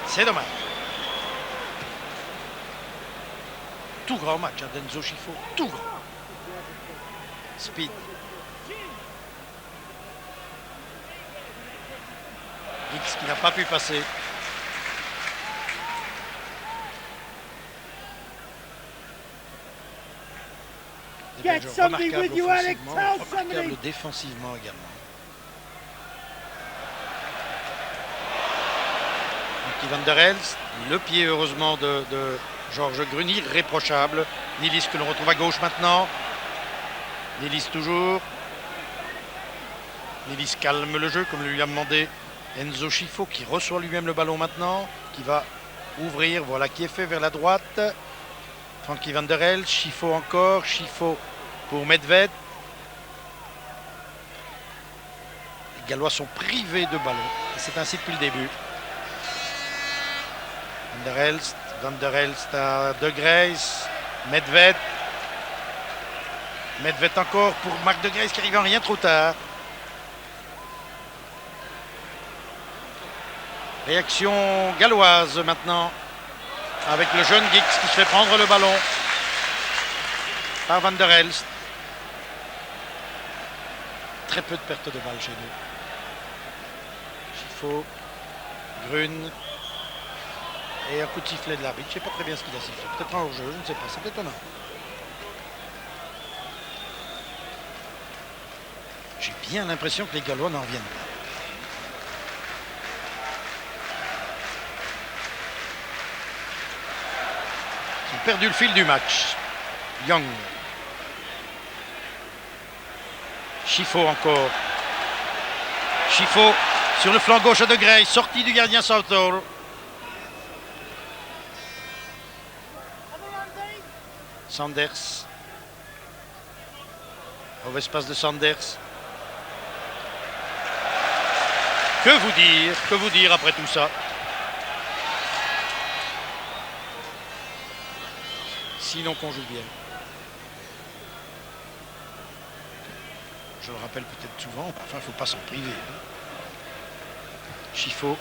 C'est dommage. Tout grand match, hein, d'Enzo Chifo. Tout grand. Speed. X qui n'a pas pu passer. Des Belges remarquables offensivement, remarquables défensivement également. Van der Elst, le pied heureusement de Georges Grun, irréprochable. Nilis que l'on retrouve à gauche maintenant. Nilis toujours. Nilis calme le jeu comme lui a demandé Enzo Schifo qui reçoit lui-même le ballon maintenant, qui va ouvrir, voilà qui est fait vers la droite. Frankie Van der Elst, Schifo encore, Schifo pour Medved. Les Gallois sont privés de ballon et c'est ainsi depuis le début. Van der Elst à De Grace, Medved. Medved encore pour Marc De Grace qui arrive en rien trop tard. Réaction galloise maintenant avec le jeune Giggs qui se fait prendre le ballon par Van der Elst. Très peu de perte de balles chez nous. Schifo, Grun. Et un coup de sifflet de l'arbitre. Je ne sais pas très bien ce qu'il a sifflé. Peut-être un hors-jeu, je ne sais pas. C'est étonnant. J'ai bien l'impression que les Gallois n'en reviennent pas. Ils ont perdu le fil du match. Young. Schifo encore. Schifo sur le flanc gauche à De Grey. Sortie du gardien Southall. Sanders. Mauvais passe de Sanders. Que vous dire après tout ça? Sinon qu'on joue bien. Je le rappelle peut-être souvent, enfin il ne faut pas s'en priver. Schifo,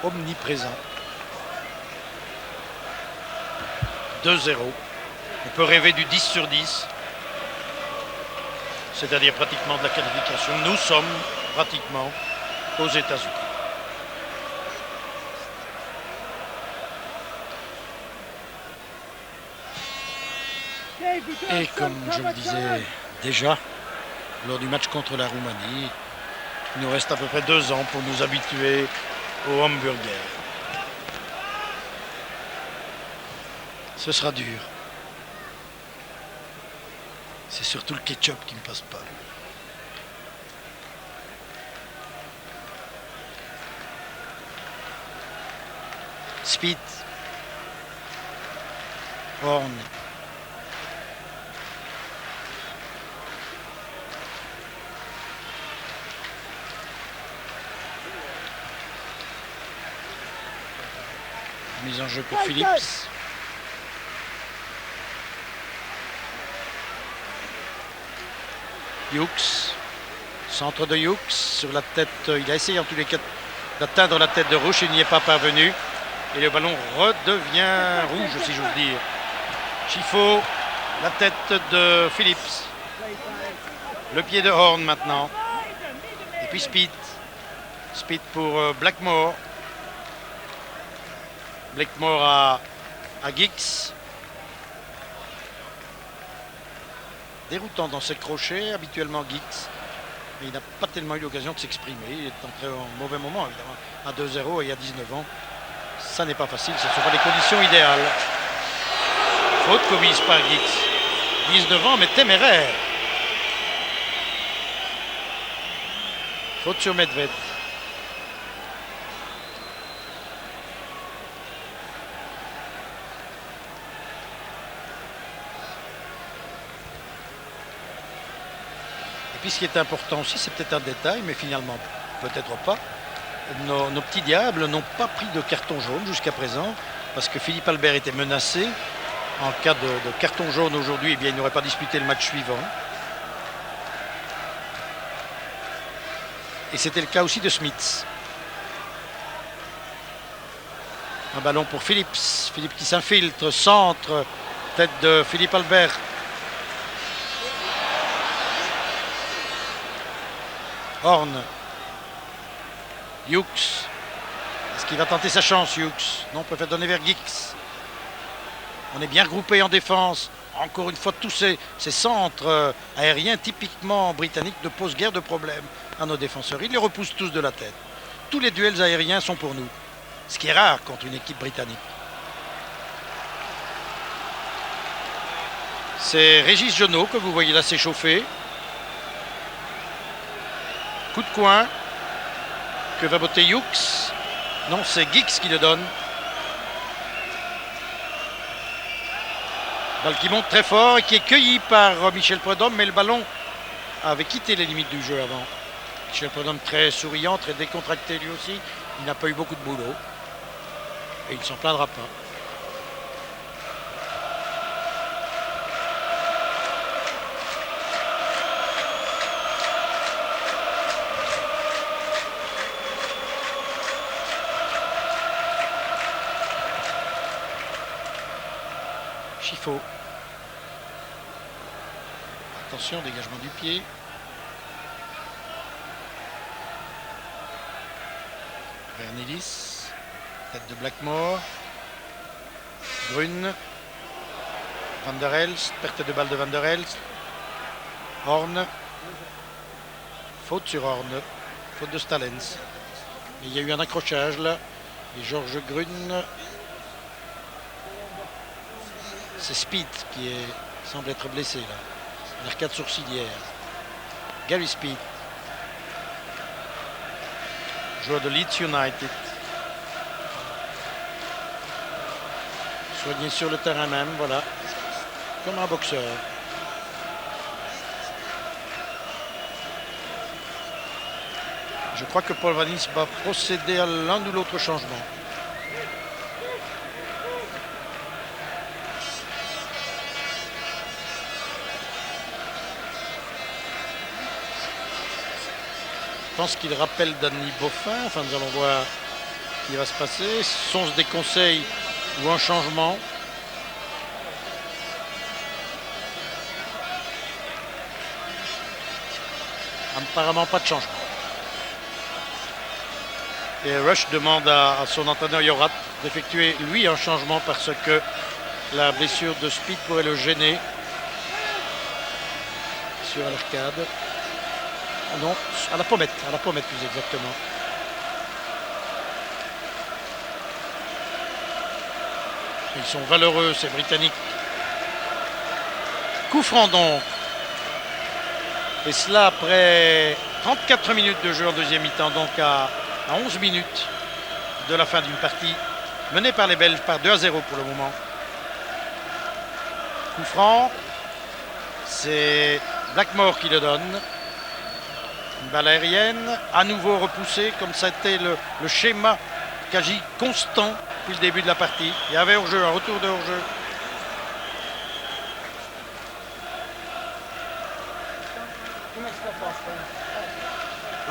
omniprésent. 2-0. On peut rêver du 10 sur 10, c'est-à-dire pratiquement de la qualification. Nous sommes pratiquement aux États-Unis. Et comme je le disais déjà, lors du match contre la Roumanie, il nous reste à peu près 2 ans pour nous habituer au hamburger. Ce sera dur. C'est surtout le ketchup qui ne passe pas. Speed. Horn. Mise en jeu pour Phillips. Hughes, centre de Hughes sur la tête, il a essayé en tous les cas d'atteindre la tête de Rouge, il n'y est pas parvenu et le ballon redevient rouge si j'ose dire. Schifo, la tête de Phillips, le pied de Horn maintenant et puis Speed pour Blackmore. Blackmore à Giggs. Déroutant dans ses crochets, habituellement Giggs, mais il n'a pas tellement eu l'occasion de s'exprimer. Il est entré en mauvais moment, évidemment, à 2-0 et il y a 19 ans. Ça n'est pas facile, ce ne sont pas les conditions idéales. Faute commise par Giggs. 19 ans, mais téméraire. Faute sur Medved. Et puis ce qui est important aussi, c'est peut-être un détail, mais finalement peut-être pas. Nos petits diables n'ont pas pris de carton jaune jusqu'à présent, parce que Philippe Albert était menacé. En cas de carton jaune aujourd'hui, eh bien, il n'aurait pas disputé le match suivant. Et c'était le cas aussi de Smith. Un ballon pour Phillips. Philippe qui s'infiltre, centre, tête de Philippe Albert. Horn. Hughes. Est-ce qu'il va tenter sa chance, Hughes? Non, on préfère donner vers Giggs. On est bien regroupé en défense. encore une fois, tous ces centres aériens typiquement britanniques ne posent guère de problème à nos défenseurs. Ils les repoussent tous de la tête. Tous les duels aériens sont pour nous, ce qui est rare contre une équipe britannique. C'est Régis Genot que vous voyez là s'échauffer. Coup de coin. Que va botter Hughes? Non, c'est Giggs qui le donne. Balle qui monte très fort et qui est cueillie par Michel Prudhomme, mais le ballon avait quitté les limites du jeu avant. Michel Prudhomme très souriant, très décontracté lui aussi. Il n'a pas eu beaucoup de boulot. Et il ne s'en plaindra pas. Chiffaut. Attention, dégagement du pied. Vernilis. Tête de Blackmore. Grune. Van der Elst. Perte de balle de Van der Elst. Horn. Faute sur Horn. Faute de Stalens. Mais il y a eu un accrochage là. Et Georges Grune. C'est Speed qui semble être blessé là. L'arcade sourcilière. Gary Speed. Joueur de Leeds United. Soigné sur le terrain même, voilà. Comme un boxeur. Je crois que Paul Vanis va procéder à l'un ou l'autre changement. Je pense qu'il rappelle Danny Boffin. Enfin, nous allons voir ce qui va se passer. Sont-ce des conseils ou un changement? Apparemment pas de changement. Et Rush demande à son entraîneur Yorat d'effectuer lui un changement parce que la blessure de Speed pourrait le gêner sur l'arcade. Non, à la pommette plus exactement. Ils sont valeureux, ces Britanniques. Coup franc donc. Et cela après 34 minutes de jeu en deuxième mi-temps, donc à 11 minutes de la fin d'une partie menée par les Belges par 2-0 pour le moment. Coup franc, c'est Blackmore qui le donne. Une balle aérienne, à nouveau repoussée, comme ça a été le schéma quasi constant depuis le début de la partie. Il y avait hors-jeu, un retour de hors-jeu.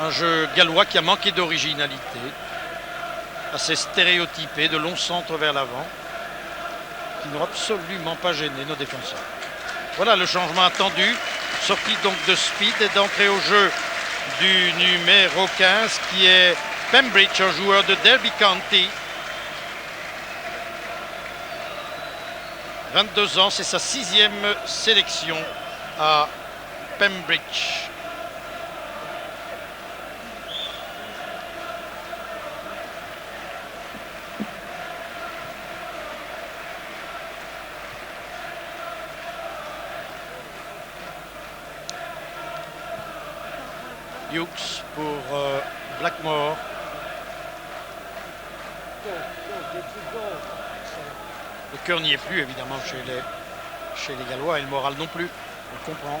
Un jeu gallois qui a manqué d'originalité, assez stéréotypé, de longs centres vers l'avant, qui n'ont absolument pas gêné nos défenseurs. Voilà le changement attendu, sortie donc de Speed et d'entrée au jeu du numéro 15 qui est Pembridge, un joueur de Derby County. 22 ans, c'est sa 6e sélection à Pembridge. Hughes pour Blackmore. Le cœur n'y est plus évidemment chez les Gallois et le moral non plus, on comprend.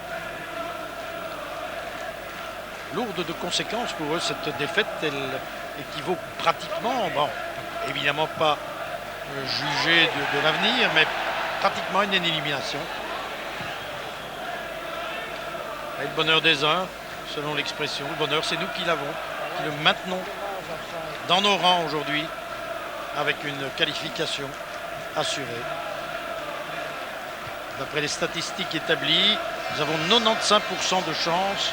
Lourde de conséquences pour eux cette défaite, elle équivaut pratiquement, bon, évidemment pas jugé de l'avenir, mais pratiquement une élimination. Et le bonheur des uns, selon l'expression, le bonheur c'est nous qui l'avons, qui le maintenons dans nos rangs aujourd'hui avec une qualification assurée. D'après les statistiques établies, nous avons 95% de chances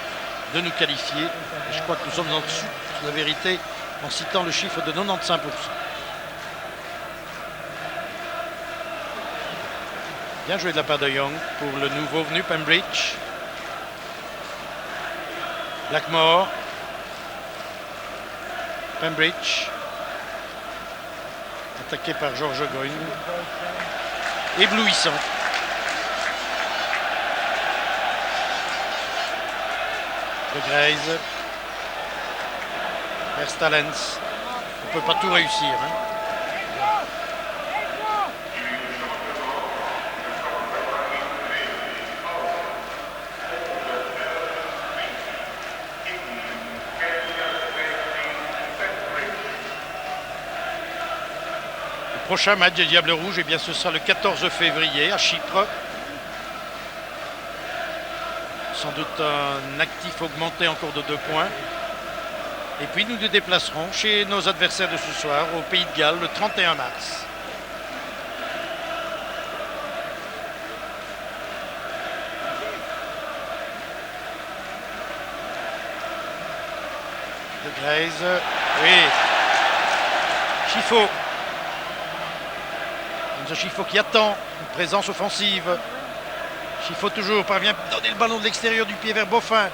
de nous qualifier. Et je crois que nous sommes en dessous de la vérité en citant le chiffre de 95%. Bien joué de la part de Young pour le nouveau venu Pembridge. Blackmore. Pembridge. Attaqué par George Green. Éblouissant. De Grace. Vers Stalens. On ne peut pas tout réussir. Hein. Le prochain match des Diables Rouges, eh bien, ce sera le 14 février à Chypre. Sans doute un actif augmenté en cours de 2 points. Et puis nous nous déplacerons chez nos adversaires de ce soir au Pays de Galles le 31 mars. De Grace, oui. Chifo. Enzo Chifo qui attend une présence offensive. Chifo toujours parvient à donner le ballon de l'extérieur du pied vers Boffin.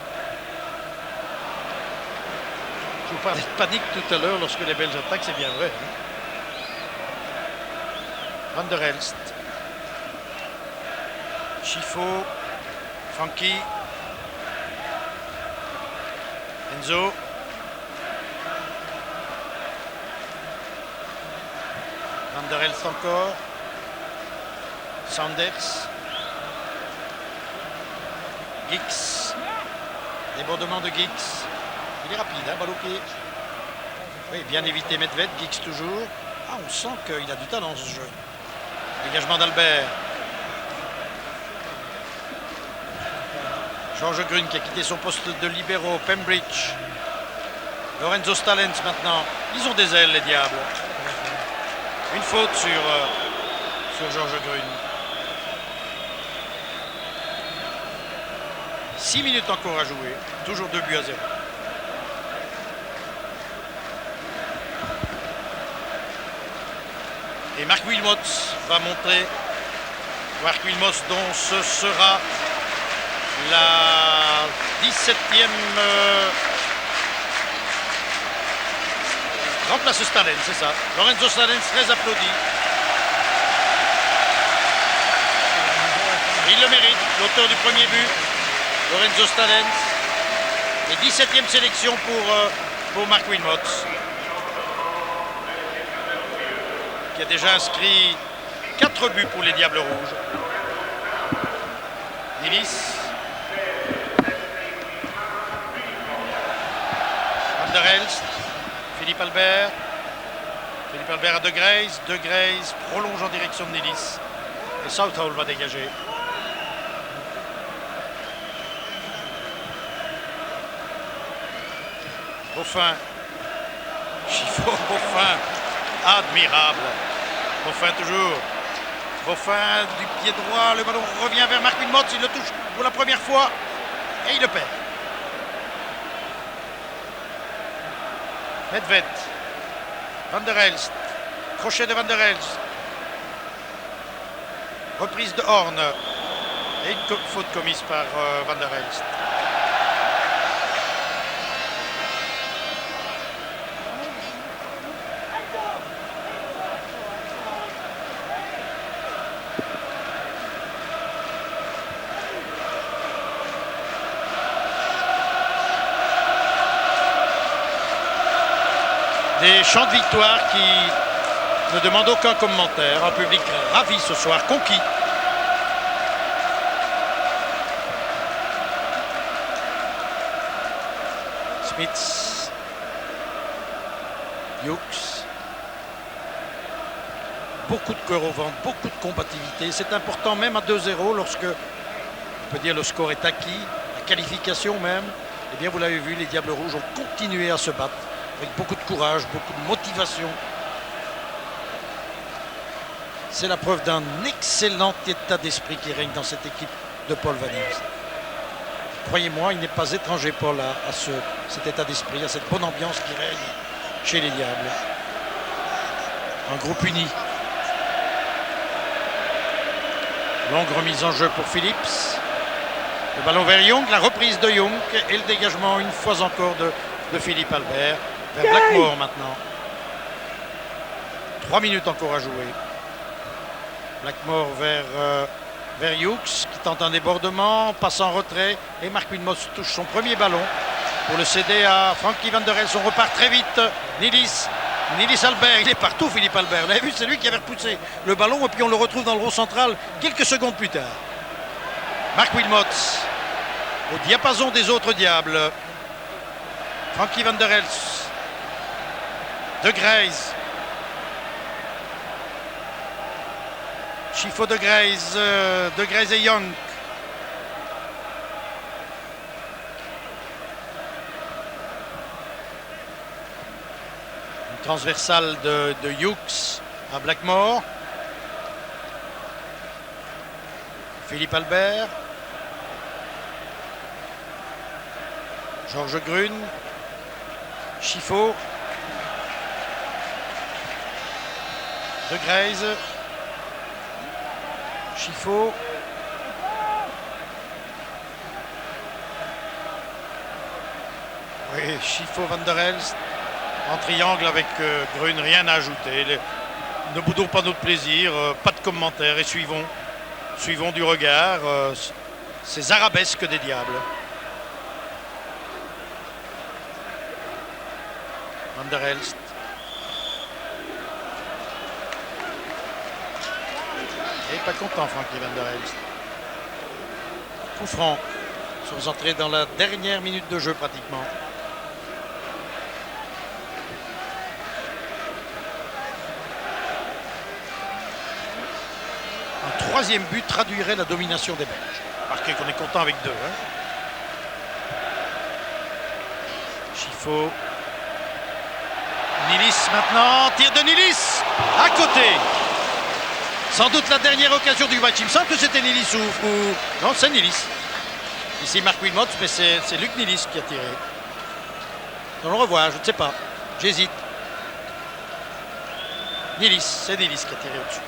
Je vous parlais de panique tout à l'heure lorsque les Belges attaquent, c'est bien vrai. Hein. Van der Elst. Chifo. Frankie. Enzo. Van der Elst encore. Sanders. Giggs. Débordement de Giggs. Il est rapide, hein, balle au pied. Oui, bien évité Medved, Giggs toujours. Ah, on sent qu'il a du talent ce jeu. Dégagement d'Albert. George Green qui a quitté son poste de libéraux. Pembridge. Lorenzo Stalens maintenant. Ils ont des ailes, les Diables. Une faute sur George Green. 6 minutes encore à jouer. Toujours 2-0. Et Mark Wilmots va montrer. Mark Wilmots dont ce sera la 17e remplace Stalens, c'est ça. Lorenzo Stalens très applaudi. Il le mérite, l'auteur du premier but, Lorenzo Stalens. Et 17e sélection pour Mark Wilmots, qui a déjà inscrit 4 buts pour les Diables Rouges. Nilis. Van der Elst. Philippe Albert. Philippe Albert à De Grace. De Grace prolonge en direction de Nilis. Et Southall va dégager. Boffin. Chifo, Boffin. Admirable. Boffin toujours. Boffin du pied droit. Le ballon revient vers Mark Wilmots. Il le touche pour la première fois. Et il le perd. Medved. Van der Elst. Crochet de Van der Elst. Reprise de Horn. Et une faute commise par Van der Elst. Des chants de victoire qui ne demandent aucun commentaire. Un public ravi ce soir, conquis. Smith. Hughes. Beaucoup de cœur au ventre, beaucoup de combativité. C'est important même à 2-0 lorsque, on peut dire, le score est acquis, la qualification même. Eh bien, vous l'avez vu, les Diables Rouges ont continué à se battre avec beaucoup de courage, beaucoup de motivation. C'est la preuve d'un excellent état d'esprit qui règne dans cette équipe de Paul Van Imst. Croyez-moi, il n'est pas étranger, Paul, à cet état d'esprit, à cette bonne ambiance qui règne chez les Diables. Un groupe uni. Longue remise en jeu pour Phillips. Le ballon vers Young, la reprise de Young et le dégagement une fois encore de Philippe Albert. Vers Blackmore maintenant. 3 minutes encore à jouer. Blackmore vers Hughes qui tente un débordement, passe en retrait et Mark Wilmots touche son premier ballon pour le céder à Frankie Van der Elst. On repart très vite. Nilis Albert, il est partout Philippe Albert. Vous avez vu, c'est lui qui avait repoussé le ballon et puis on le retrouve dans le rond central quelques secondes plus tard. Mark Wilmots au diapason des autres diables. Frankie Van der Elst. De Grace. Chifo de Grace et Young. Une transversale de Hughes à Blackmore. Philippe Albert. Georges Grune. Chifo. De Grace. Chifo. Oui, Chifo Van der Elst en triangle avec Grune, rien à ajouter. Ne boudons pas notre plaisir, pas de commentaires et suivons du regard ces arabesques des diables. Van der Elst. Et pas content Frankie Van der Elst. Coup franc. Nous sommes entrés dans la dernière minute de jeu pratiquement. Un troisième but traduirait la domination des Belges. Remarquez qu'on est content avec 2. Chifo. Nilis maintenant. Tir de Nilis. À côté. Sans doute la dernière occasion du match. Il me semble que c'était Nilis ou... Non, c'est Nilis. Ici Mark Wilmots, mais c'est Luc Nilis qui a tiré. On le revoit, je ne sais pas. J'hésite. Nilis, c'est Nilis qui a tiré au-dessus.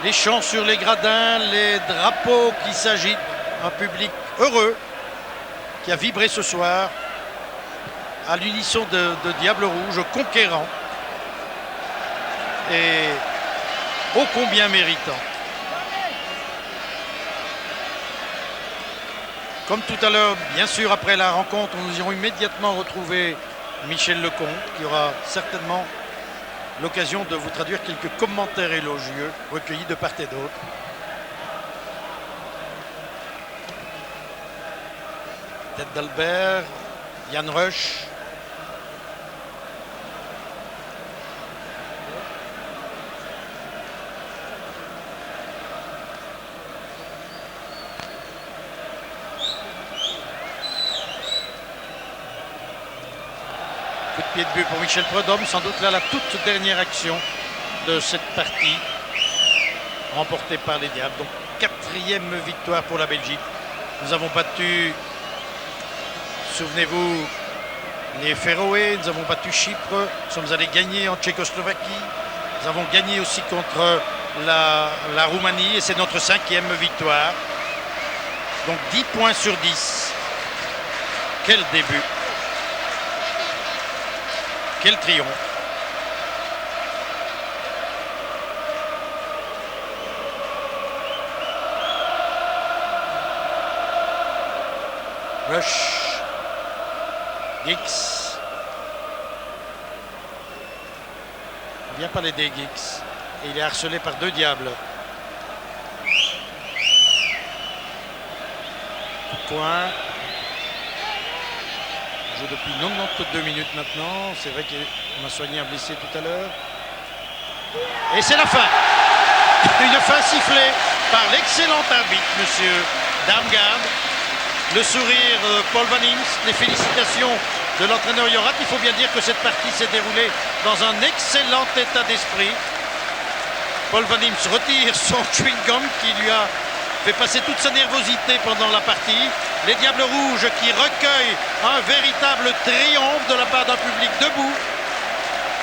Les chants sur les gradins, les drapeaux qui s'agitent. Un public heureux qui a vibré ce soir à l'unisson de Diable Rouge, conquérant et ô combien méritant. Comme tout à l'heure, bien sûr, après la rencontre, nous irons immédiatement retrouver Michel Lecomte, qui aura certainement l'occasion de vous traduire quelques commentaires élogieux recueillis de part et d'autre. Tête d'Albert, Yann Rush. Coup de pied de but pour Michel Prudhomme, sans doute là la toute dernière action de cette partie remportée par les Diables. Donc 4e victoire pour la Belgique. Nous avons battu, souvenez-vous, les Féroé, nous avons battu Chypre, nous sommes allés gagner en Tchécoslovaquie, nous avons gagné aussi contre la Roumanie et c'est notre 5e victoire. Donc 10 points sur 10. Quel début! Quel triomphe! Rush. Giggs. Il ne vient pas l'aider, Giggs. Et il est harcelé par 2 diables. Point. On joue depuis 92 minutes maintenant. C'est vrai qu'on a soigné un blessé tout à l'heure. Et c'est la fin. Une fin sifflée par l'excellent arbitre, monsieur Damgaard. Le sourire de Paul Van Imst, les félicitations de l'entraîneur Jorat. Il faut bien dire que cette partie s'est déroulée dans un excellent état d'esprit. Paul Van Imst retire son chewing-gum qui lui a fait passer toute sa nervosité pendant la partie. Les Diables Rouges qui recueillent un véritable triomphe de la part d'un public debout.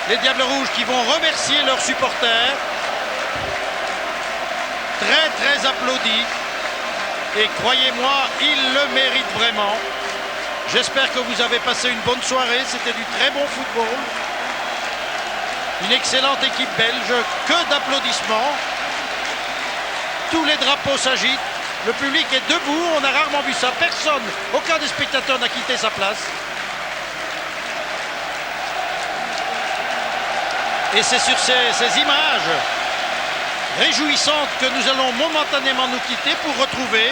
Les Diables Rouges qui vont remercier leurs supporters. Très très applaudis. Et croyez-moi, ils le méritent vraiment. J'espère que vous avez passé une bonne soirée. C'était du très bon football. Une excellente équipe belge. Que d'applaudissements. Tous les drapeaux s'agitent. Le public est debout. On a rarement vu ça. Personne, aucun des spectateurs n'a quitté sa place. Et c'est sur ces images réjouissantes que nous allons momentanément nous quitter pour retrouver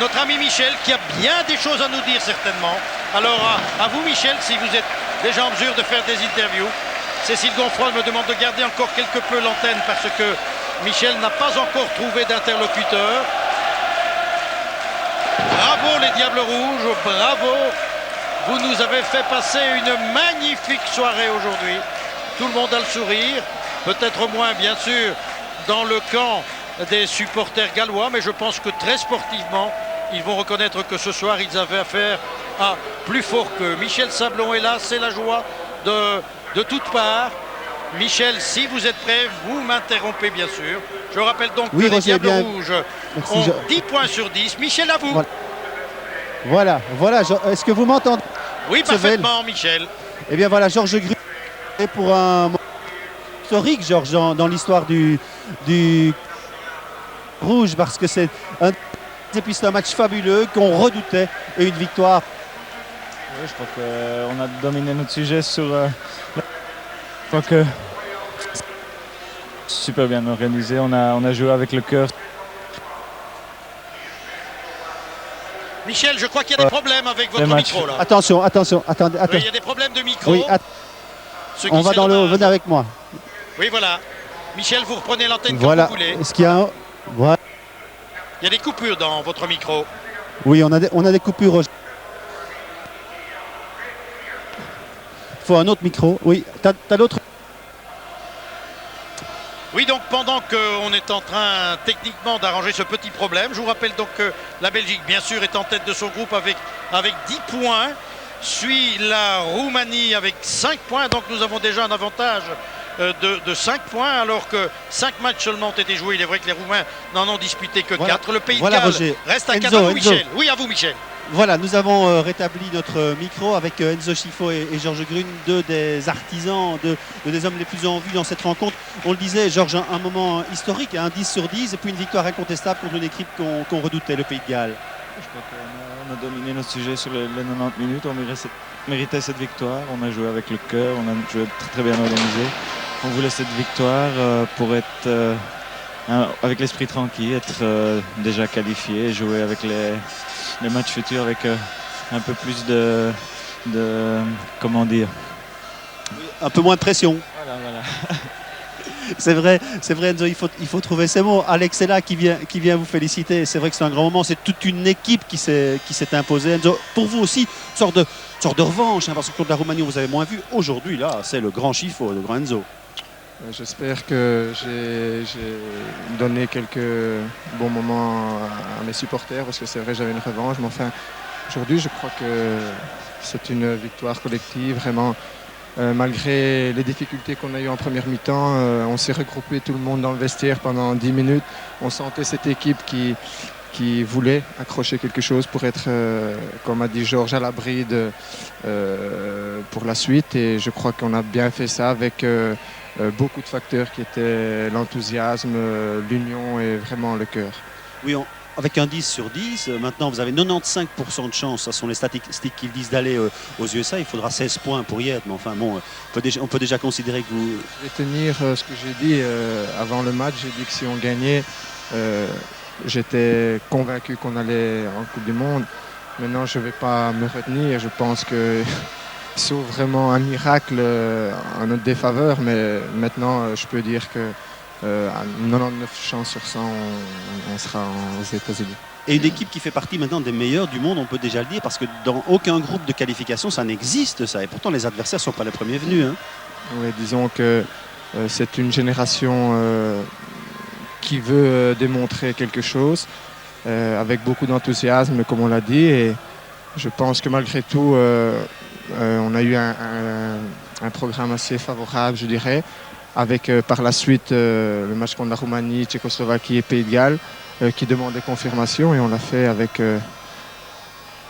notre ami Michel qui a bien des choses à nous dire certainement. Alors à vous Michel, si vous êtes déjà en mesure de faire des interviews. Cécile Gonfroy me demande de garder encore quelque peu l'antenne parce que Michel n'a pas encore trouvé d'interlocuteur. Bravo les Diables Rouges, bravo. Vous nous avez fait passer une magnifique soirée aujourd'hui. Tout le monde a le sourire, peut-être moins bien sûr dans le camp des supporters gallois, mais je pense que très sportivement, ils vont reconnaître que ce soir, ils avaient affaire à plus fort qu'eux. Michel Sablon est là, c'est la joie de toutes parts. Michel, si vous êtes prêt, vous m'interrompez bien sûr. Je rappelle donc que les Diables Rouges ont 10 points sur 10. Michel, à vous. Voilà. Est-ce que vous m'entendez? Oui, parfaitement, Michel. Eh bien voilà, Georges Grue pour un moment historique, Georges, dans l'histoire du Rouge, parce que c'est un match fabuleux qu'on redoutait et une victoire. Oui, je crois qu'on a dominé notre sujet sur... Je crois que super bien organisé, on a joué avec le cœur. Michel, je crois qu'il y a des problèmes avec votre micro là. Attention, attendez. Oui, il y a des problèmes de micro. Oui, on va dans le haut, venez avec moi. Oui, voilà. Michel, vous reprenez l'antenne voilà. Comme vous voulez. Est-ce qu'il y a voilà. Il y a des coupures dans votre micro. Oui, on a des coupures. Il faut un autre micro. Oui, t'as l'autre. Oui, donc pendant qu'on est en train techniquement d'arranger ce petit problème, je vous rappelle donc que la Belgique, bien sûr, est en tête de son groupe avec 10 points. Suit la Roumanie avec 5 points, donc nous avons déjà un avantage de 5 points, alors que 5 matchs seulement ont été joués. Il est vrai que les Roumains n'en ont disputé que 4. Le Pays de Galles reste à 4. À vous, Michel. Oui, à vous, Michel. Voilà, nous avons rétabli notre micro avec Enzo Schifo et Georges Grune, deux des artisans, deux des hommes les plus en vue dans cette rencontre. On le disait, Georges, un moment historique, un 10 sur 10, et puis une victoire incontestable contre une équipe qu'on redoutait, le Pays de Galles. Je crois qu'on a dominé notre sujet sur les 90 minutes, on méritait cette victoire, on a joué avec le cœur, on a joué très bien organisé. On voulait cette victoire pour être avec l'esprit tranquille, être déjà qualifié, jouer avec les matchs futurs avec un peu plus de comment dire, un peu moins de pression. Voilà. C'est vrai Enzo, il faut trouver ces mots. Alex est là qui vient vous féliciter. C'est vrai que c'est un grand moment, c'est toute une équipe qui s'est imposée. Enzo, pour vous aussi, une sorte de revanche, hein, parce que contre la Roumanie, vous avez moins vu. Aujourd'hui, là, c'est le grand Schifo, le grand Enzo. J'espère que j'ai donné quelques bons moments à mes supporters, parce que c'est vrai, j'avais une revanche. Mais enfin, aujourd'hui, je crois que c'est une victoire collective, vraiment. Malgré les difficultés qu'on a eues en première mi-temps, on s'est regroupé tout le monde dans le vestiaire pendant 10 minutes. On sentait cette équipe qui voulait accrocher quelque chose pour être, comme a dit Georges, à l'abri pour la suite. Et je crois qu'on a bien fait ça avec beaucoup de facteurs qui étaient l'enthousiasme, l'union et vraiment le cœur. Oui, avec un 10 sur 10, maintenant vous avez 95% de chance, ce sont les statistiques qui disent d'aller aux USA, il faudra 16 points pour y être, mais enfin bon, on peut déjà considérer que vous... Je vais tenir ce que j'ai dit avant le match, j'ai dit que si on gagnait, j'étais convaincu qu'on allait en Coupe du Monde. Maintenant je ne vais pas me retenir, je pense que sauf vraiment un miracle en notre défaveur, mais maintenant je peux dire que à 99 chances sur 100, on sera aux États-Unis. Et une équipe qui fait partie maintenant des meilleurs du monde, on peut déjà le dire, parce que dans aucun groupe de qualification, ça n'existe, ça. Et pourtant, les adversaires ne sont pas les premiers venus. Hein. Oui, disons que c'est une génération qui veut démontrer quelque chose. avec beaucoup d'enthousiasme, comme on l'a dit. Et je pense que malgré tout, on a eu un programme assez favorable, je dirais, avec par la suite le match contre la Roumanie, Tchécoslovaquie et Pays de Galles, qui demandait confirmation, et on l'a fait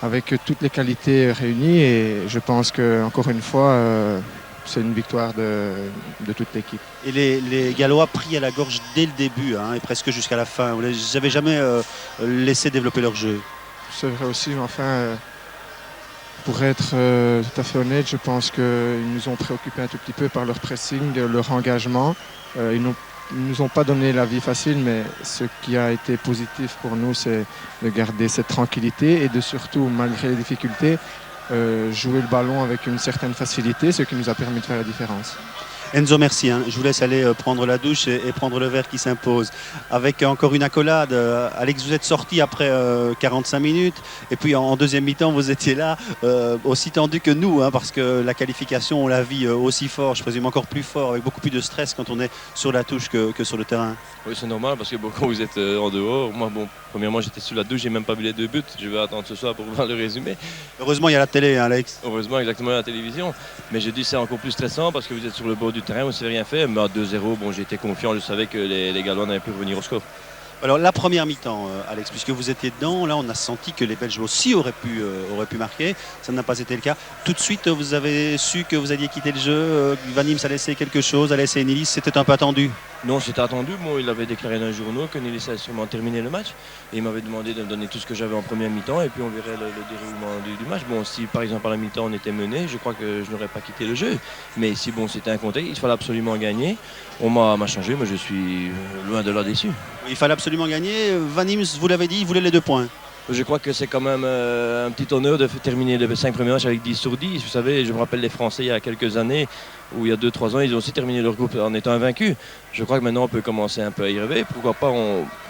avec toutes les qualités réunies. Et je pense qu'encore une fois, c'est une victoire de toute l'équipe. Et les Gallois pris à la gorge dès le début, hein, et presque jusqu'à la fin. Vous ne les avez jamais laissé développer leur jeu. C'est vrai aussi, mais enfin, pour être tout à fait honnête, je pense qu'ils nous ont préoccupés un tout petit peu par leur pressing, leur engagement. Ils ne nous ont pas donné la vie facile, mais ce qui a été positif pour nous, c'est de garder cette tranquillité et de surtout, malgré les difficultés, jouer le ballon avec une certaine facilité, ce qui nous a permis de faire la différence. Enzo, merci. Je vous laisse aller prendre la douche et prendre le verre qui s'impose. Avec encore une accolade. Alex, vous êtes sorti après 45 minutes. Et puis en deuxième mi-temps, vous étiez là, aussi tendu que nous, parce que la qualification, on la vit aussi fort, je présume encore plus fort, avec beaucoup plus de stress quand on est sur la touche que sur le terrain. Oui, c'est normal parce que quand vous êtes en dehors, moi, premièrement, j'étais sous la douche, j'ai même pas vu les 2 buts. Je vais attendre ce soir pour voir le résumé. Heureusement, il y a la télé, Alex. Heureusement, exactement, la télévision. Mais j'ai dit c'est encore plus stressant parce que vous êtes sur le bord du terrain, on ne sait rien faire. Mais à 2-0, j'étais confiant, je savais que les Gallois n'avaient plus revenir au score. Alors la première mi-temps, Alex, puisque vous étiez dedans, là on a senti que les Belges aussi auraient pu marquer. Ça n'a pas été le cas. Tout de suite, vous avez su que vous alliez quitter le jeu. Van Imst a laissé quelque chose, a laissé Nilis. C'était un peu attendu. Non, c'était attendu. Il avait déclaré dans les journaux que Nilis allait sûrement terminer le match. Et il m'avait demandé de me donner tout ce que j'avais en première mi-temps. Et puis on verrait le déroulement du match. Si par exemple à la mi-temps on était mené, je crois que je n'aurais pas quitté le jeu. Mais si c'était un contexte, il fallait absolument gagner. On m'a changé, mais je suis loin de là déçu. Il fallait absolument gagner. Van Imst, vous l'avez dit, il voulait les 2 points. Je crois que c'est quand même un petit honneur de terminer les 5 premiers matchs avec 10 sur 10. Vous savez, je me rappelle les Français il y a quelques années, où il y a 2-3 ans, ils ont aussi terminé leur groupe en étant invaincus. Je crois que maintenant on peut commencer un peu à y rêver. Pourquoi pas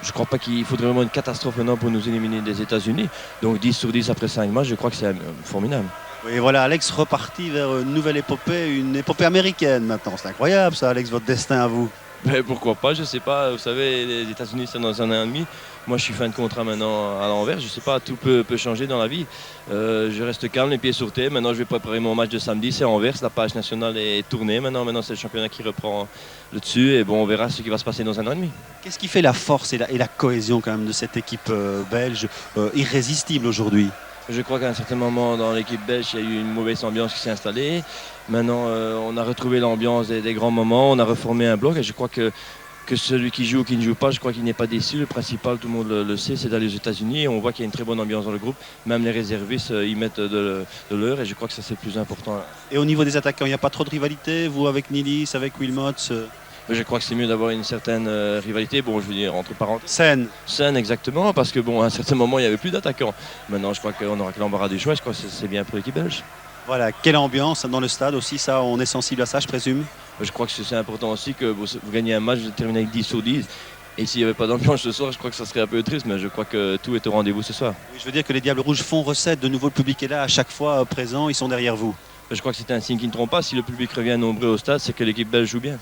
je ne crois pas qu'il faudrait vraiment une catastrophe maintenant pour nous éliminer des États-Unis. Donc 10 sur 10 après 5 matchs, je crois que c'est formidable. Et voilà, Alex reparti vers une nouvelle épopée, une épopée américaine maintenant. C'est incroyable ça, Alex, votre destin à vous. Ben, pourquoi pas, je sais pas. Vous savez, les États-Unis c'est dans un an et demi. Moi je suis fin de contrat maintenant à l'envers. Je sais pas, tout peut changer dans la vie. Je reste calme, les pieds sur terre. Maintenant je vais préparer mon match de samedi. C'est Anvers, la page nationale est tournée. Maintenant c'est le championnat qui reprend le dessus. Et on verra ce qui va se passer dans un an et demi. Qu'est-ce qui fait la force et la cohésion quand même de cette équipe belge irrésistible aujourd'hui? Je crois qu'à un certain moment dans l'équipe belge, il y a eu une mauvaise ambiance qui s'est installée. Maintenant, on a retrouvé l'ambiance des grands moments, on a reformé un bloc et je crois que celui qui joue ou qui ne joue pas, je crois qu'il n'est pas déçu. Le principal, tout le monde le sait, c'est d'aller aux États-Unis et on voit qu'il y a une très bonne ambiance dans le groupe. Même les réservistes, ils mettent de leur et je crois que ça c'est le plus important. Et au niveau des attaquants, il n'y a pas trop de rivalité, vous avec Nilis, avec Wilmots Je crois que c'est mieux d'avoir une certaine rivalité, je veux dire entre parenthèses. Saine, exactement, parce que à un certain moment, il n'y avait plus d'attaquants. Maintenant, je crois qu'on aura que l'embarras du choix, je crois que c'est bien pour l'équipe belge. Voilà, quelle ambiance dans le stade aussi, ça, on est sensible à ça, je présume. Je crois que c'est important aussi que vous gagnez un match, vous terminez avec 10 sur 10. Et s'il n'y avait pas d'ambiance ce soir, je crois que ça serait un peu triste, mais je crois que tout est au rendez-vous ce soir. Oui, je veux dire que les Diables Rouges font recette, de nouveau le public est là, à chaque fois présent, ils sont derrière vous. Je crois que c'est un signe qui ne trompe pas. Si le public revient nombreux au stade, c'est que l'équipe belge joue bien.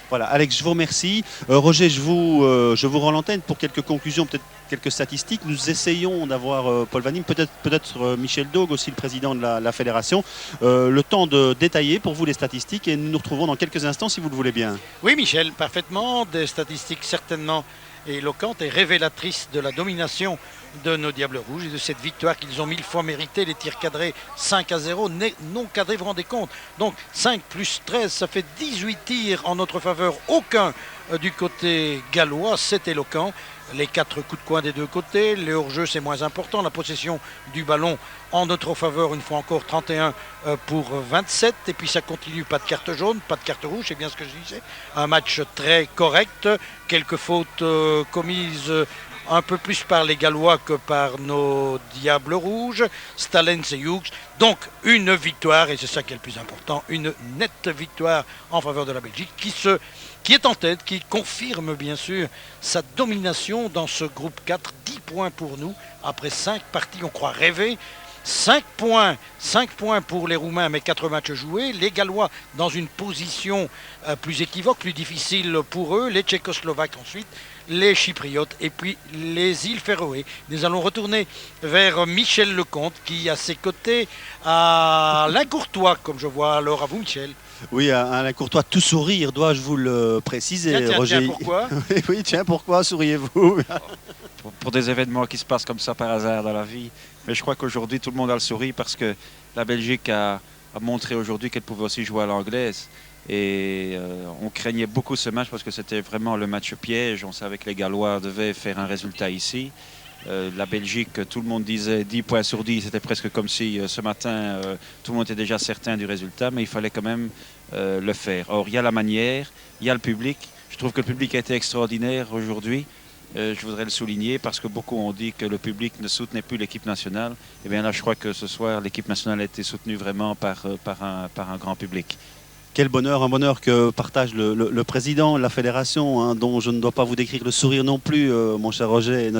Voilà, Alex, je vous remercie. Roger, je vous rends l'antenne pour quelques conclusions, peut-être quelques statistiques. Nous essayons d'avoir Paul Van Imst, peut-être Michel Daug, aussi le président de la fédération, le temps de détailler pour vous les statistiques et nous nous retrouvons dans quelques instants si vous le voulez bien. Oui, Michel, parfaitement. Des statistiques certainement éloquentes et révélatrices de la domination de nos Diables Rouges et de cette victoire qu'ils ont 1000 fois méritée. Les tirs cadrés 5-0, non cadrés, vous vous rendez compte. Donc 5 plus 13, ça fait 18 tirs en notre faveur. Aucun du côté gallois, c'est éloquent. Les 4 coups de coin des deux côtés, le hors-jeu c'est moins important, la possession du ballon en notre faveur, une fois encore 31 pour 27, et puis ça continue, pas de carte jaune, pas de carte rouge, c'est bien ce que je disais, un match très correct, quelques fautes commises un peu plus par les Gallois que par nos Diables Rouges, Stalens et Hughes. Donc une victoire, et c'est ça qui est le plus important, une nette victoire en faveur de la Belgique qui est en tête, qui confirme bien sûr sa domination dans ce groupe 4. 10 points pour nous, après 5 parties, on croit rêver. 5 points. 5 points pour les Roumains, mais 4 matchs joués. Les Gallois dans une position plus équivoque, plus difficile pour eux. Les Tchécoslovaques ensuite, les Chypriotes et puis les îles Féroé. Nous allons retourner vers Michel Lecomte qui, à ses côtés, a Alain Courtois, comme je vois. Alors à vous, Michel. Oui, Alain Courtois, tout sourire, dois-je vous le préciser, Tiens, Roger. tiens, pourquoi? Oui, tiens, pourquoi souriez-vous? Pour des événements qui se passent comme ça par hasard dans la vie. Mais je crois qu'aujourd'hui, tout le monde a le sourire parce que la Belgique a montré aujourd'hui qu'elle pouvait aussi jouer à l'anglaise. Et on craignait beaucoup ce match parce que c'était vraiment le match piège. On savait que les Gallois devaient faire un résultat ici. La Belgique, tout le monde disait 10 points sur 10. C'était presque comme si ce matin, tout le monde était déjà certain du résultat. Mais il fallait quand même le faire. Or, il y a la manière, il y a le public. Je trouve que le public a été extraordinaire aujourd'hui. Je voudrais le souligner parce que beaucoup ont dit que le public ne soutenait plus l'équipe nationale. Et bien là, je crois que ce soir, l'équipe nationale a été soutenue vraiment par un grand public. Quel bonheur, un bonheur que partage le président de la fédération, hein, dont je ne dois pas vous décrire le sourire non plus, mon cher Roger, et nos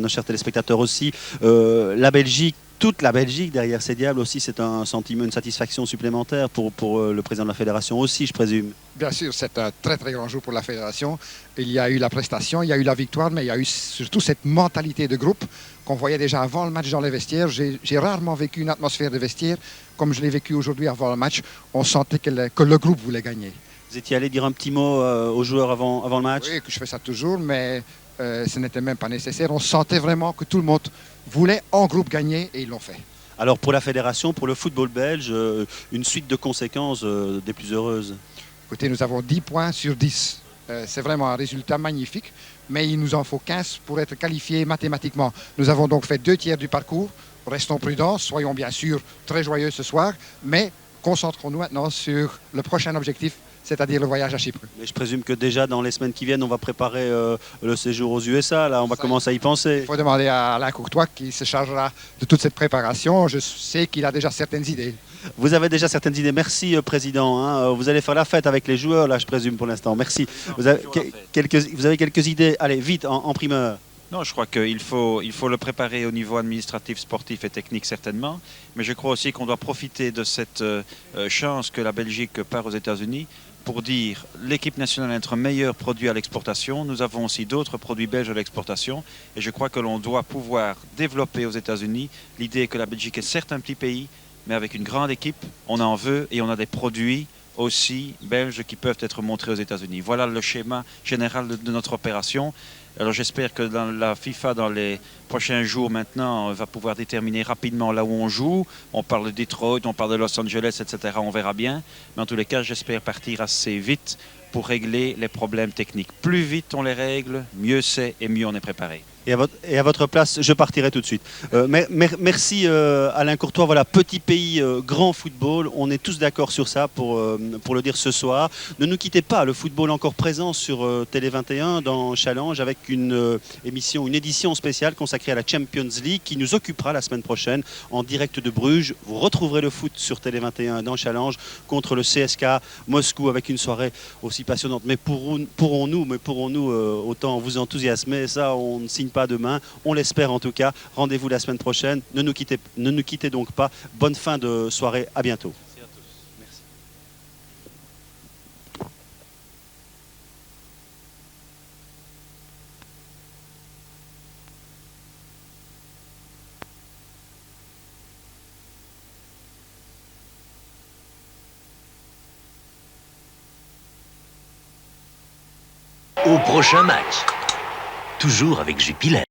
chers téléspectateurs aussi. La Belgique, toute la Belgique derrière ces diables aussi, c'est un sentiment, une satisfaction supplémentaire pour le président de la fédération aussi, je présume. Bien sûr, c'est un très très grand jour pour la fédération. Il y a eu la prestation, il y a eu la victoire, mais il y a eu surtout cette mentalité de groupe qu'on voyait déjà avant le match dans les vestiaires. J'ai rarement vécu une atmosphère de vestiaire comme je l'ai vécu aujourd'hui avant le match. On sentait que le groupe voulait gagner. Vous étiez allé dire un petit mot aux joueurs avant le match? Oui, que je fais ça toujours, mais ce n'était même pas nécessaire. On sentait vraiment que tout le monde voulait en groupe gagner et ils l'ont fait. Alors pour la fédération, pour le football belge, une suite de conséquences des plus heureuses. Écoutez, nous avons 10 points sur 10. C'est vraiment un résultat magnifique, mais il nous en faut 15 pour être qualifiés mathématiquement. Nous avons donc fait 2 tiers du parcours. Restons prudents, soyons bien sûr très joyeux ce soir, mais concentrons-nous maintenant sur le prochain objectif, c'est-à-dire le voyage à Chypre. Mais je présume que déjà dans les semaines qui viennent, on va préparer le séjour aux USA. Là, on va commencer à y penser. Il faut demander à Alain Courtois qui se chargera de toute cette préparation. Je sais qu'il a déjà certaines idées. Vous avez déjà certaines idées. Merci, Président. Hein. Vous allez faire la fête avec les joueurs, là, je présume, pour l'instant. Merci. Vous avez quelques idées. Allez, vite, en primeur. Non, je crois qu'il faut le préparer au niveau administratif, sportif et technique certainement. Mais je crois aussi qu'on doit profiter de cette chance que la Belgique part aux États-Unis pour dire l'équipe nationale est notre meilleur produit à l'exportation. Nous avons aussi d'autres produits belges à l'exportation. Et je crois que l'on doit pouvoir développer aux États-Unis l'idée que la Belgique est certes un petit pays, mais avec une grande équipe, on en veut et on a des produits aussi belges qui peuvent être montrés aux États-Unis. Voilà le schéma général de notre opération. Alors j'espère que la FIFA, dans les prochains jours maintenant, va pouvoir déterminer rapidement là où on joue. On parle de Detroit, on parle de Los Angeles, etc. On verra bien. Mais en tous les cas, j'espère partir assez vite pour régler les problèmes techniques. Plus vite on les règle, mieux c'est et mieux on est préparé. Et à votre place, je partirai tout de suite. Merci Alain Courtois. Voilà, petit pays, grand football. On est tous d'accord sur ça pour le dire ce soir. Ne nous quittez pas, le football encore présent sur Télé 21 dans Challenge avec une édition spéciale consacrée à la Champions League qui nous occupera la semaine prochaine en direct de Bruges. Vous retrouverez le foot sur Télé 21 dans Challenge contre le CSK Moscou avec une soirée aussi passionnante. Mais pourrons-nous autant vous enthousiasmer? Ça, on ne signe pas demain, on l'espère en tout cas. Rendez-vous la semaine prochaine. Ne nous quittez donc pas. Bonne fin de soirée. À bientôt. Merci à tous. Merci. Au prochain match. Toujours avec Jupiler.